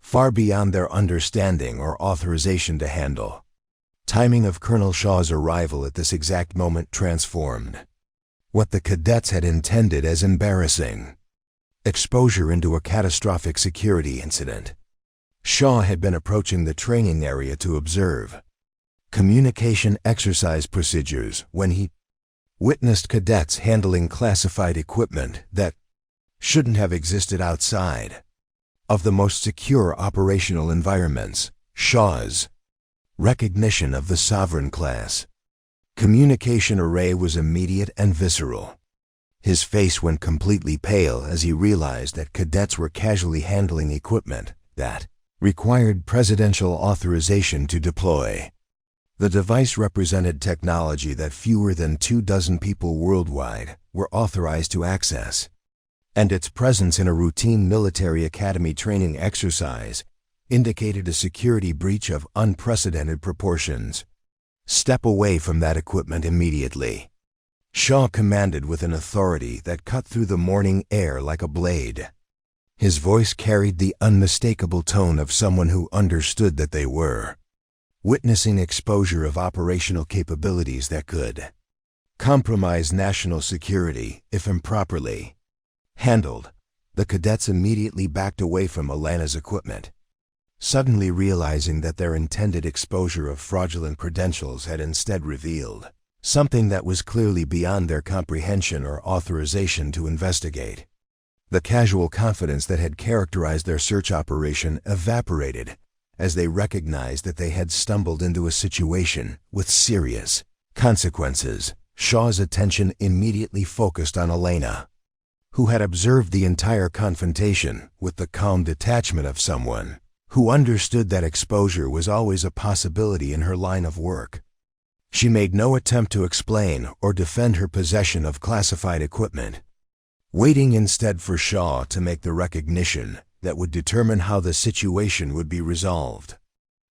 far beyond their understanding or authorization to handle. Timing of Colonel Shaw's arrival at this exact moment transformed what the cadets had intended as embarrassing exposure into a catastrophic security incident. Shaw had been approaching the training area to observe communication exercise procedures when he witnessed cadets handling classified equipment that shouldn't have existed outside of the most secure operational environments. Shaw's recognition of the Sovereign class communication array was immediate and visceral. His face went completely pale as he realized that cadets were casually handling equipment that required presidential authorization to deploy. The device represented technology that fewer than 24 people worldwide were authorized to access, and its presence in a routine military academy training exercise indicated a security breach of unprecedented proportions. "Step away from that equipment immediately," Shaw commanded with an authority that cut through the morning air like a blade. His voice carried the unmistakable tone of someone who understood that they were witnessing exposure of operational capabilities that could compromise national security if improperly handled. The cadets immediately backed away from Elena's equipment, suddenly realizing that their intended exposure of fraudulent credentials had instead revealed something that was clearly beyond their comprehension or authorization to investigate. The casual confidence that had characterized their search operation evaporated as they recognized that they had stumbled into a situation with serious consequences. Shaw's attention immediately focused on Elena, who had observed the entire confrontation with the calm detachment of someone who understood that exposure was always a possibility in her line of work. She made no attempt to explain or defend her possession of classified equipment, waiting instead for Shaw to make the recognition that would determine how the situation would be resolved.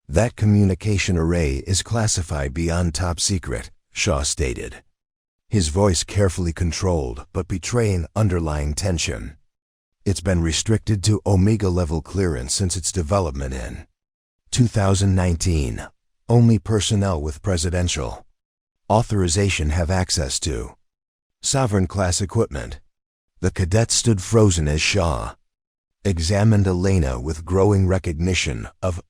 "That communication array is classified beyond top secret," Shaw stated, his voice carefully controlled but betraying underlying tension. "It's been restricted to Omega-level clearance since its development in 2019. Only personnel with presidential authorization have access to sovereign-class equipment." The cadets stood frozen as Shaw examined Elena with growing recognition of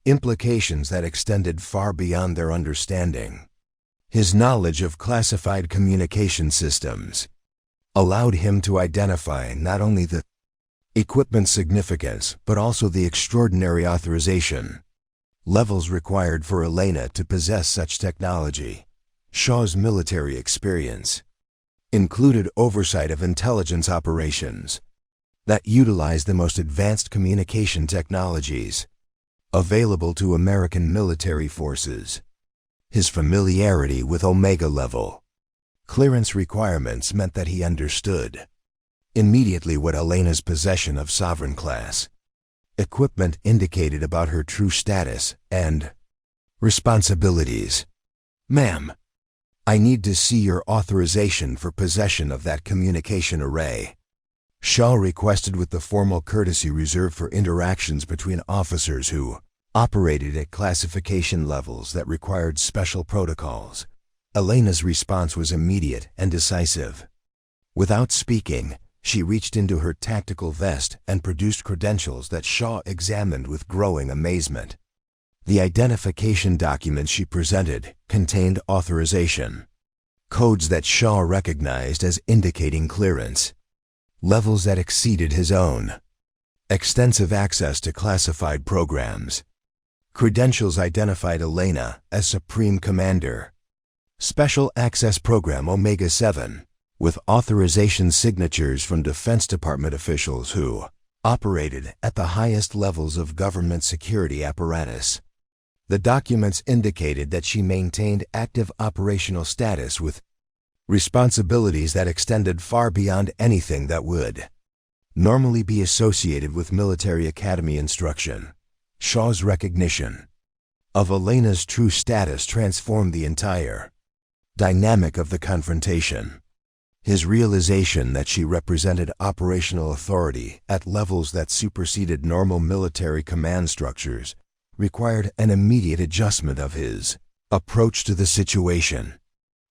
implications that extended far beyond their understanding. His knowledge of classified communication systems allowed him to identify not only the equipment's significance but also the extraordinary authorization levels required for Elena to possess such technology. Shaw's military experience included oversight of intelligence operations that utilized the most advanced communication technologies available to American military forces. His familiarity with Omega-level clearance requirements meant that he understood immediately what Elena's possession of sovereign-class equipment indicated about her true status and responsibilities. "Ma'am, I need to see your authorization for possession of that communication array," Shaw requested with the formal courtesy reserved for interactions between officers who operated at classification levels that required special protocols. Elena's response was immediate and decisive. Without speaking, she reached into her tactical vest and produced credentials that Shaw examined with growing amazement. The identification documents she presented contained authorization codes that Shaw recognized as indicating clearance levels that exceeded his own, extensive access to classified programs. Credentials identified Elena as Supreme Commander, Special Access Program Omega-7, with authorization signatures from Defense Department officials who operated at the highest levels of government security apparatus. The documents indicated that she maintained active operational status with responsibilities that extended far beyond anything that would normally be associated with military academy instruction. Shaw's recognition of Elena's true status transformed the entire dynamic of the confrontation. His realization that she represented operational authority at levels that superseded normal military command structures required an immediate adjustment of his approach to the situation.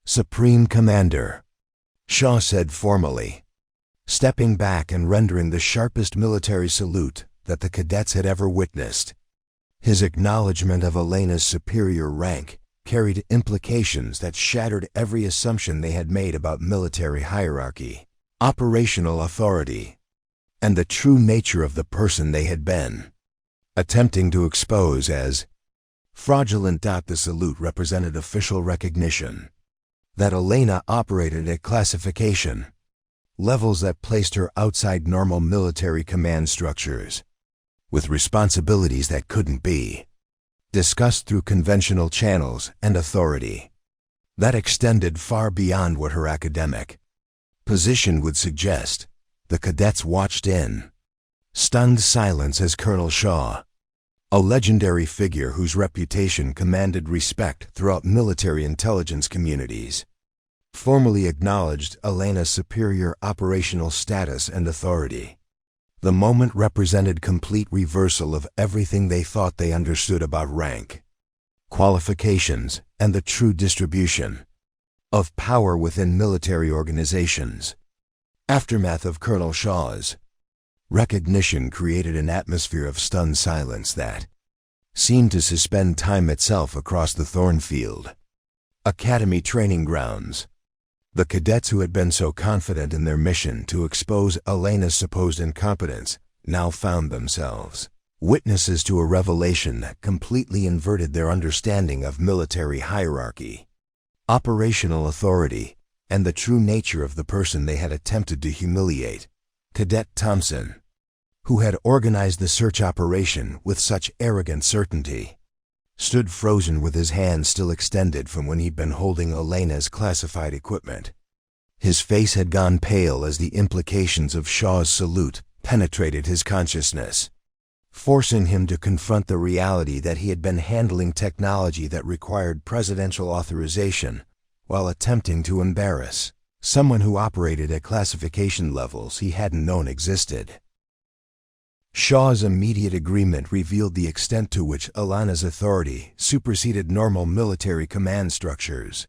"Supreme Commander," Shaw said formally, stepping back and rendering the sharpest military salute that the cadets had ever witnessed. His acknowledgement of Elena's superior rank carried implications that shattered every assumption they had made about military hierarchy, operational authority, and the true nature of the person they had been attempting to expose as fraudulent. The salute represented official recognition that Elena operated at classification levels that placed her outside normal military command structures, with responsibilities that couldn't be discussed through conventional channels and authority that extended far beyond what her academic position would suggest. The cadets watched in stunned silence as Colonel Shaw, a legendary figure whose reputation commanded respect throughout military intelligence communities, formally acknowledged Elena's superior operational status and authority. The moment represented complete reversal of everything they thought they understood about rank, qualifications, and the true distribution of power within military organizations. Aftermath of Colonel Shaw's recognition created an atmosphere of stunned silence that seemed to suspend time itself across the Thornfield Academy training grounds. The cadets who had been so confident in their mission to expose Elena's supposed incompetence now found themselves witnesses to a revelation that completely inverted their understanding of military hierarchy, operational authority, and the true nature of the person they had attempted to humiliate. Cadet Thompson, who had organized the search operation with such arrogant certainty, stood frozen with his hand still extended from when he'd been holding Elena's classified equipment. His face had gone pale as the implications of Shaw's salute penetrated his consciousness, forcing him to confront the reality that he had been handling technology that required presidential authorization while attempting to embarrass someone who operated at classification levels he hadn't known existed. Shaw's immediate agreement revealed the extent to which Elena's authority superseded normal military command structures.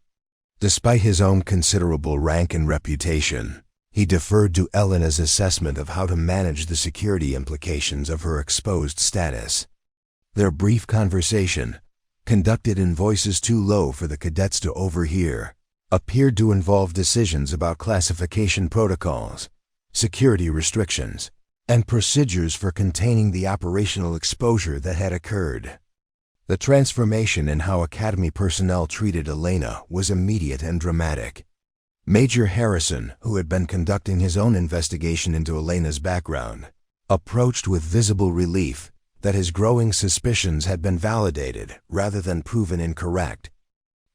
Despite his own considerable rank and reputation, he deferred to Elena's assessment of how to manage the security implications of her exposed status. Their brief conversation, conducted in voices too low for the cadets to overhear, appeared to involve decisions about classification protocols, security restrictions, and procedures for containing the operational exposure that had occurred. The transformation in how Academy personnel treated Elena was immediate and dramatic. Major Harrison, who had been conducting his own investigation into Elena's background, approached with visible relief that his growing suspicions had been validated rather than proven incorrect.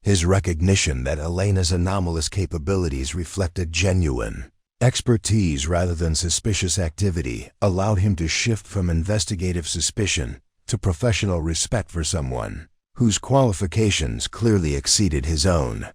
His recognition that Elena's anomalous capabilities reflected genuine expertise rather than suspicious activity allowed him to shift from investigative suspicion to professional respect for someone whose qualifications clearly exceeded his own.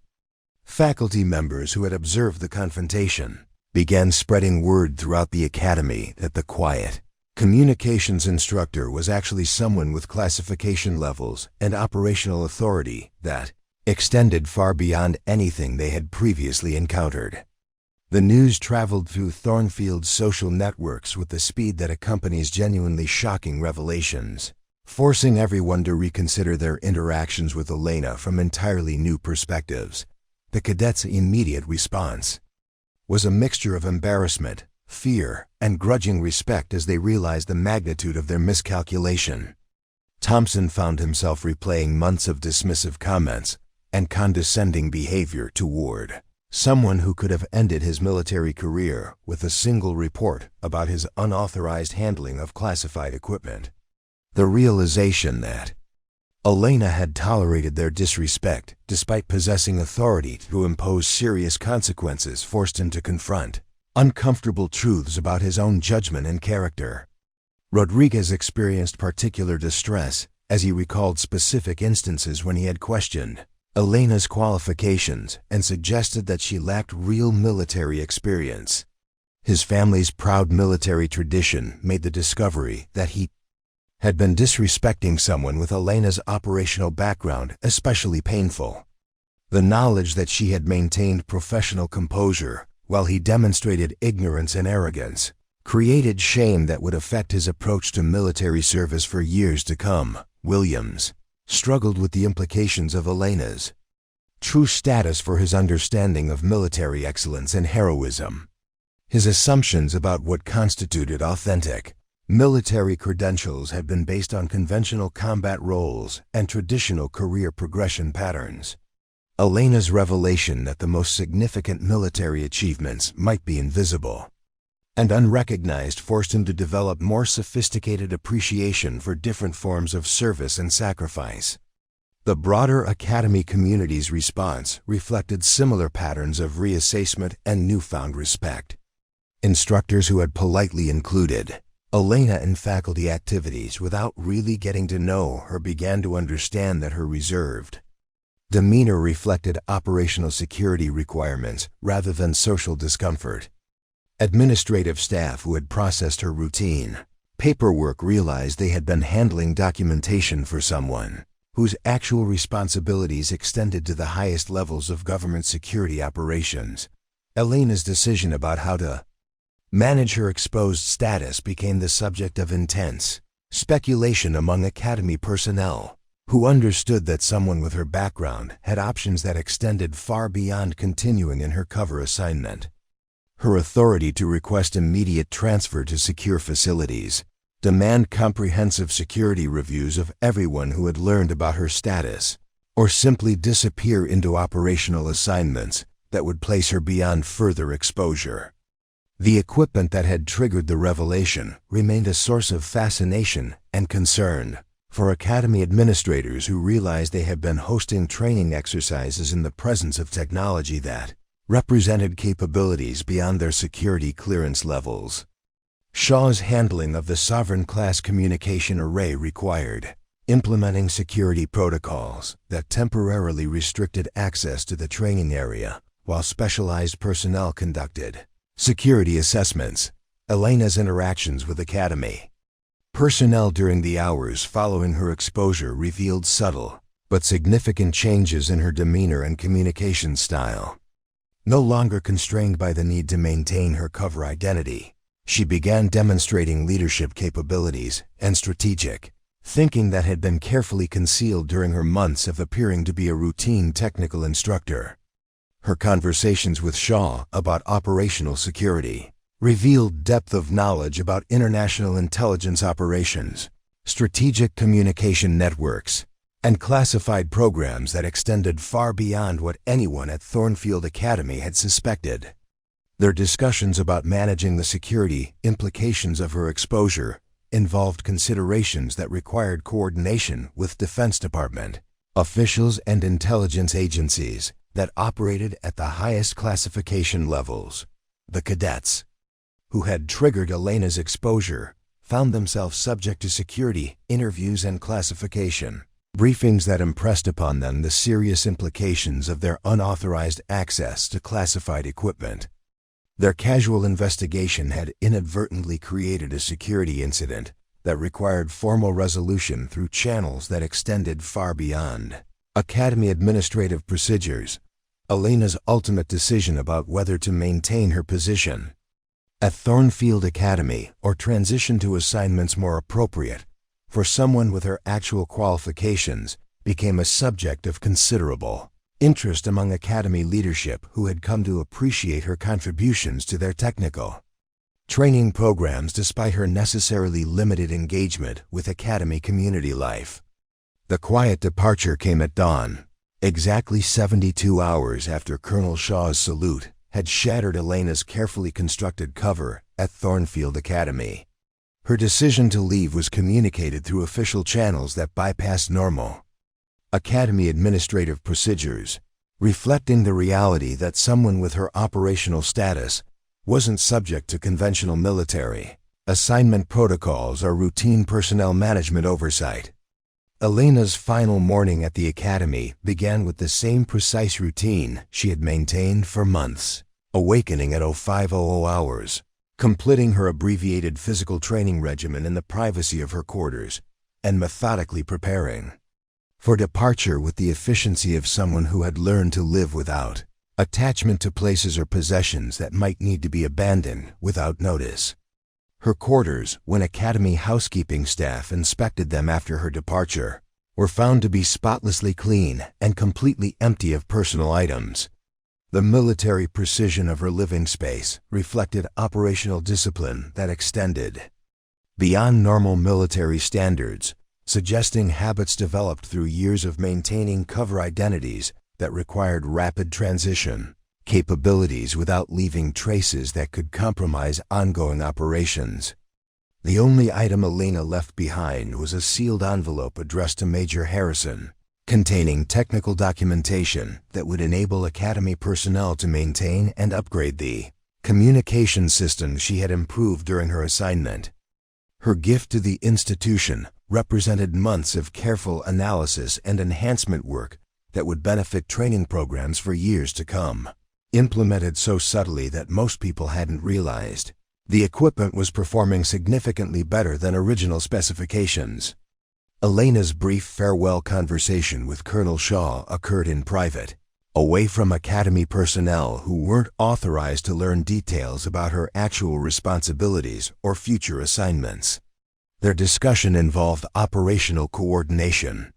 Faculty members who had observed the confrontation began spreading word throughout the academy that the quiet communications instructor was actually someone with classification levels and operational authority that extended far beyond anything they had previously encountered. The news traveled through Thornfield's social networks with the speed that accompanies genuinely shocking revelations, forcing everyone to reconsider their interactions with Elena from entirely new perspectives. The cadets' immediate response was a mixture of embarrassment, fear, and grudging respect as they realized the magnitude of their miscalculation. Thompson found himself replaying months of dismissive comments and condescending behavior toward someone who could have ended his military career with a single report about his unauthorized handling of classified equipment. The realization that Elena had tolerated their disrespect despite possessing authority to impose serious consequences forced him to confront uncomfortable truths about his own judgment and character. Rodriguez experienced particular distress as he recalled specific instances when he had questioned Elena's qualifications and suggested that she lacked real military experience. His family's proud military tradition made the discovery that he had been disrespecting someone with Elena's operational background especially painful. The knowledge that she had maintained professional composure while he demonstrated ignorance and arrogance created shame that would affect his approach to military service for years to come. Williams struggled with the implications of Elena's true status for his understanding of military excellence and heroism. His assumptions about what constituted authentic military credentials had been based on conventional combat roles and traditional career progression patterns. Elena's revelation that the most significant military achievements might be invisible and unrecognized forced him to develop more sophisticated appreciation for different forms of service and sacrifice. The broader academy community's response reflected similar patterns of reassessment and newfound respect. Instructors who had politely included Elena in faculty activities without really getting to know her began to understand that her reserved demeanor reflected operational security requirements rather than social discomfort. Administrative staff who had processed her routine paperwork realized they had been handling documentation for someone whose actual responsibilities extended to the highest levels of government security operations. Elena's decision about how to manage her exposed status became the subject of intense speculation among Academy personnel, who understood that someone with her background had options that extended far beyond continuing in her cover assignment. Her authority to request immediate transfer to secure facilities, demand comprehensive security reviews of everyone who had learned about her status, or simply disappear into operational assignments that would place her beyond further exposure. The equipment that had triggered the revelation remained a source of fascination and concern for Academy administrators who realized they had been hosting training exercises in the presence of technology that represented capabilities beyond their security clearance levels. Shaw's handling of the Sovereign-class communication array required implementing security protocols that temporarily restricted access to the training area while specialized personnel conducted security assessments. Elena's interactions with Academy personnel during the hours following her exposure revealed subtle but significant changes in her demeanor and communication style. No longer constrained by the need to maintain her cover identity, she began demonstrating leadership capabilities and strategic thinking that had been carefully concealed during her months of appearing to be a routine technical instructor. Her conversations with Shaw about operational security revealed depth of knowledge about international intelligence operations, strategic communication networks, and classified programs that extended far beyond what anyone at Thornfield Academy had suspected. Their discussions about managing the security implications of her exposure involved considerations that required coordination with Defense Department officials and intelligence agencies that operated at the highest classification levels. The cadets, who had triggered Elena's exposure, found themselves subject to security interviews and classification briefings that impressed upon them the serious implications of their unauthorized access to classified equipment. Their casual investigation had inadvertently created a security incident that required formal resolution through channels that extended far beyond Academy administrative procedures. Elena's ultimate decision about whether to maintain her position at Thornfield Academy or transition to assignments more appropriate for someone with her actual qualifications became a subject of considerable interest among Academy leadership who had come to appreciate her contributions to their technical training programs despite her necessarily limited engagement with Academy community life. The quiet departure came at dawn, exactly 72 hours after Colonel Shaw's salute had shattered Elena's carefully constructed cover at Thornfield Academy. Her decision to leave was communicated through official channels that bypassed normal Academy administrative procedures, reflecting the reality that someone with her operational status wasn't subject to conventional military assignment protocols or routine personnel management oversight. Elena's final morning at the Academy began with the same precise routine she had maintained for months, awakening at 0500 hours, completing her abbreviated physical training regimen in the privacy of her quarters, and methodically preparing for departure with the efficiency of someone who had learned to live without attachment to places or possessions that might need to be abandoned without notice. Her quarters, when Academy housekeeping staff inspected them after her departure, were found to be spotlessly clean and completely empty of personal items. The military precision of her living space reflected operational discipline that extended beyond normal military standards, suggesting habits developed through years of maintaining cover identities that required rapid transition capabilities without leaving traces that could compromise ongoing operations. The only item Elena left behind was a sealed envelope addressed to Major Harrison, containing technical documentation that would enable Academy personnel to maintain and upgrade the communication systems she had improved during her assignment. Her gift to the institution represented months of careful analysis and enhancement work that would benefit training programs for years to come. Implemented so subtly that most people hadn't realized, the equipment was performing significantly better than original specifications. Elena's brief farewell conversation with Colonel Shaw occurred in private, away from Academy personnel who weren't authorized to learn details about her actual responsibilities or future assignments. Their discussion involved operational coordination,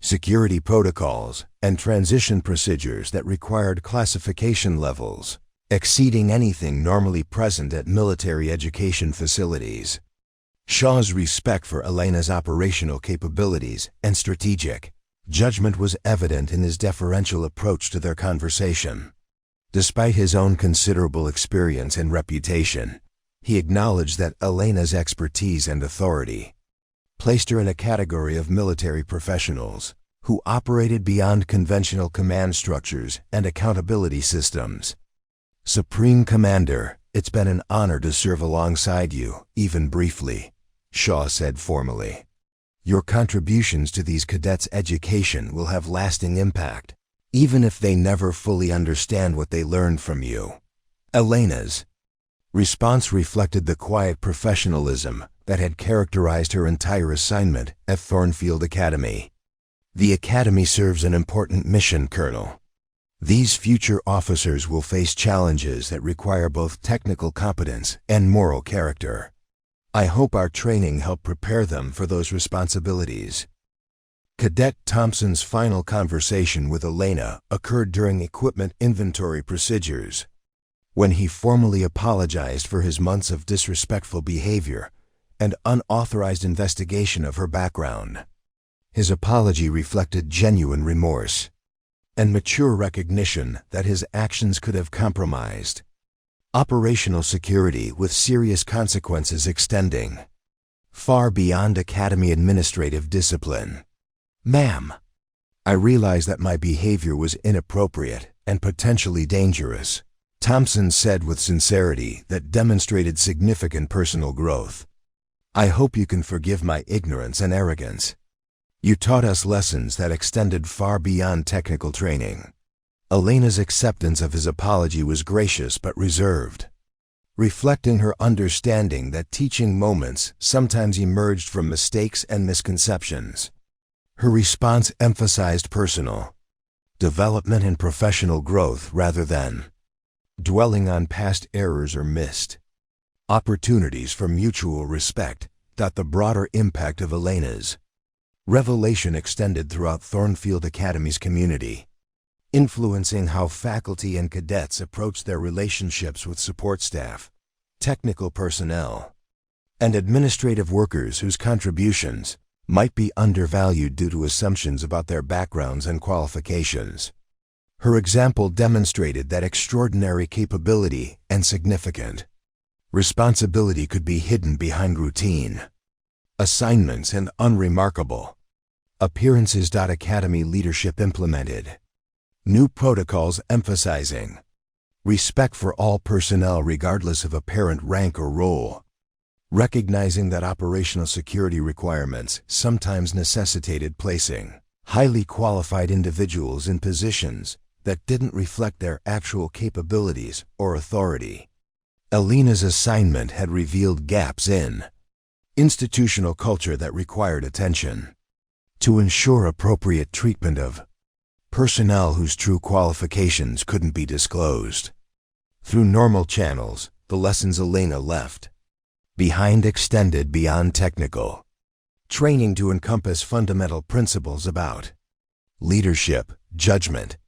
security protocols, and transition procedures that required classification levels exceeding anything normally present at military education facilities. Shaw's respect for Elena's operational capabilities and strategic judgment was evident in his deferential approach to their conversation. Despite his own considerable experience and reputation, he acknowledged that Elena's expertise and authority placed her in a category of military professionals who operated beyond conventional command structures and accountability systems. "Supreme Commander, it's been an honor to serve alongside you, even briefly," Shaw said formally. "Your contributions to these cadets' education will have lasting impact, even if they never fully understand what they learned from you." Elena's response reflected the quiet professionalism that had characterized her entire assignment at Thornfield Academy. "The Academy serves an important mission, Colonel. These future officers will face challenges that require both technical competence and moral character. I hope our training helped prepare them for those responsibilities." Cadet Thompson's final conversation with Elena occurred during equipment inventory procedures, when he formally apologized for his months of disrespectful behavior and unauthorized investigation of her background. His apology reflected genuine remorse and mature recognition that his actions could have compromised operational security, with serious consequences extending far beyond Academy administrative discipline. "Ma'am, I realize that my behavior was inappropriate and potentially dangerous," Thompson said with sincerity that demonstrated significant personal growth. "I hope you can forgive my ignorance and arrogance. You taught us lessons that extended far beyond technical training." Elena's acceptance of his apology was gracious but reserved, reflecting her understanding that teaching moments sometimes emerged from mistakes and misconceptions. Her response emphasized personal development and professional growth rather than dwelling on past errors or missed opportunities for mutual respect. The broader impact of Elena's revelation extended throughout Thornfield Academy's community, influencing how faculty and cadets approach their relationships with support staff, technical personnel, and administrative workers whose contributions might be undervalued due to assumptions about their backgrounds and qualifications. Her example demonstrated that extraordinary capability and significant responsibility could be hidden behind routine assignments and unremarkable appearances. Academy leadership implemented new protocols emphasizing respect for all personnel regardless of apparent rank or role, recognizing that operational security requirements sometimes necessitated placing highly qualified individuals in positions that didn't reflect their actual capabilities or authority. Elena's assignment had revealed gaps in institutional culture that required attention to ensure appropriate treatment of personnel whose true qualifications couldn't be disclosed. Through normal channels, the lessons Elena left behind extended beyond technical training to encompass fundamental principles about leadership, judgment,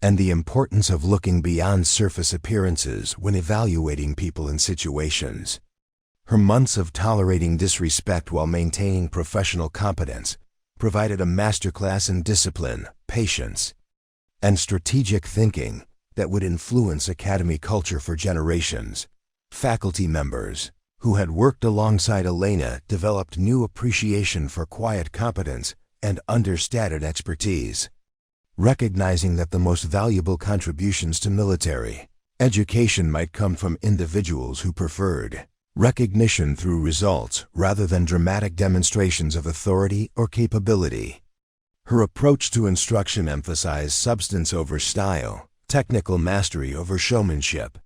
and the importance of looking beyond surface appearances when evaluating people and situations. Her months of tolerating disrespect while maintaining professional competence provided a masterclass in discipline, patience, and strategic thinking that would influence Academy culture for generations. Faculty members who had worked alongside Elena developed new appreciation for quiet competence and understated expertise, recognizing that the most valuable contributions to military education might come from individuals who preferred recognition through results rather than dramatic demonstrations of authority or capability. Her approach to instruction emphasized substance over style, technical mastery over showmanship,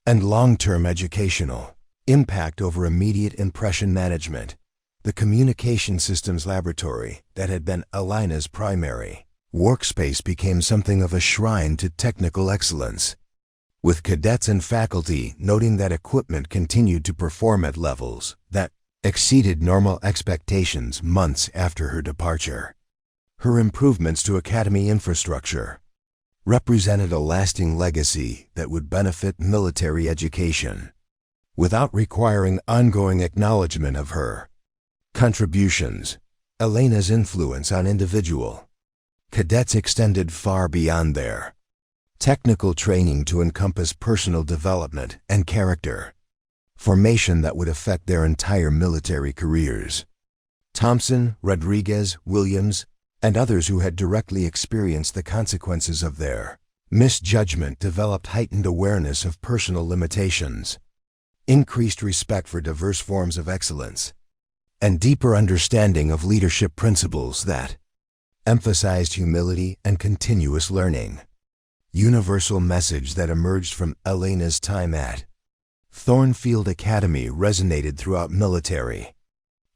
and long-term educational impact over immediate impression management. The communication systems laboratory that had been Elena's primary workspace became something of a shrine to technical excellence, with cadets and faculty noting that equipment continued to perform at levels that exceeded normal expectations months after her departure. Her improvements to academy infrastructure represented a lasting legacy that would benefit military education, without requiring ongoing acknowledgement of her contributions. Elena's influence on individual cadets extended far beyond their technical training to encompass personal development and character formation that would affect their entire military careers. Thompson, Rodriguez, Williams, and others who had directly experienced the consequences of their misjudgment developed heightened awareness of personal limitations, increased respect for diverse forms of excellence, and deeper understanding of leadership principles that emphasized humility and continuous learning. Universal message that emerged from Elena's time at Thornfield Academy resonated throughout military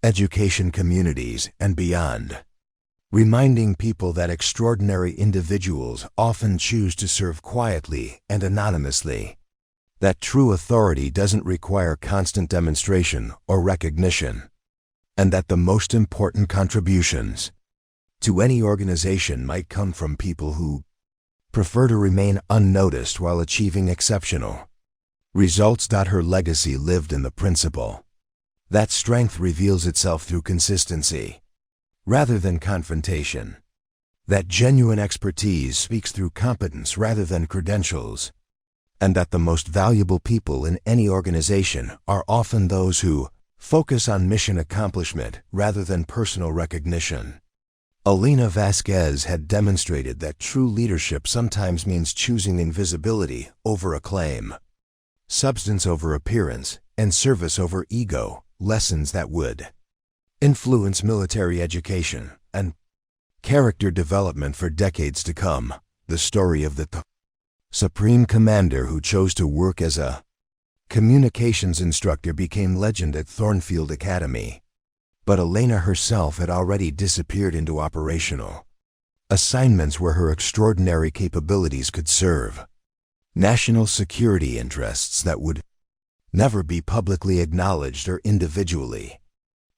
education communities and beyond, reminding people that extraordinary individuals often choose to serve quietly and anonymously, that true authority doesn't require constant demonstration or recognition, and that the most important contributions to any organization might come from people who prefer to remain unnoticed while achieving exceptional results. Her legacy lived in the principle that strength reveals itself through consistency rather than confrontation, that genuine expertise speaks through competence rather than credentials, and that the most valuable people in any organization are often those who focus on mission accomplishment rather than personal recognition. Elena Vasquez had demonstrated that true leadership sometimes means choosing invisibility over acclaim, substance over appearance, and service over ego, lessons that would influence military education and character development for decades to come. The story of the Supreme Commander who chose to work as a communications instructor became legend at Thornfield Academy. But Elena herself had already disappeared into operational assignments where her extraordinary capabilities could serve national security interests that would never be publicly acknowledged or individually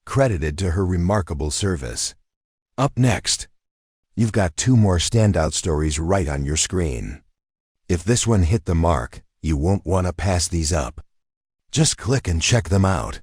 credited to her remarkable service. Up next, you've got two more standout stories right on your screen. If this one hit the mark, you won't want to pass these up. Just click and check them out.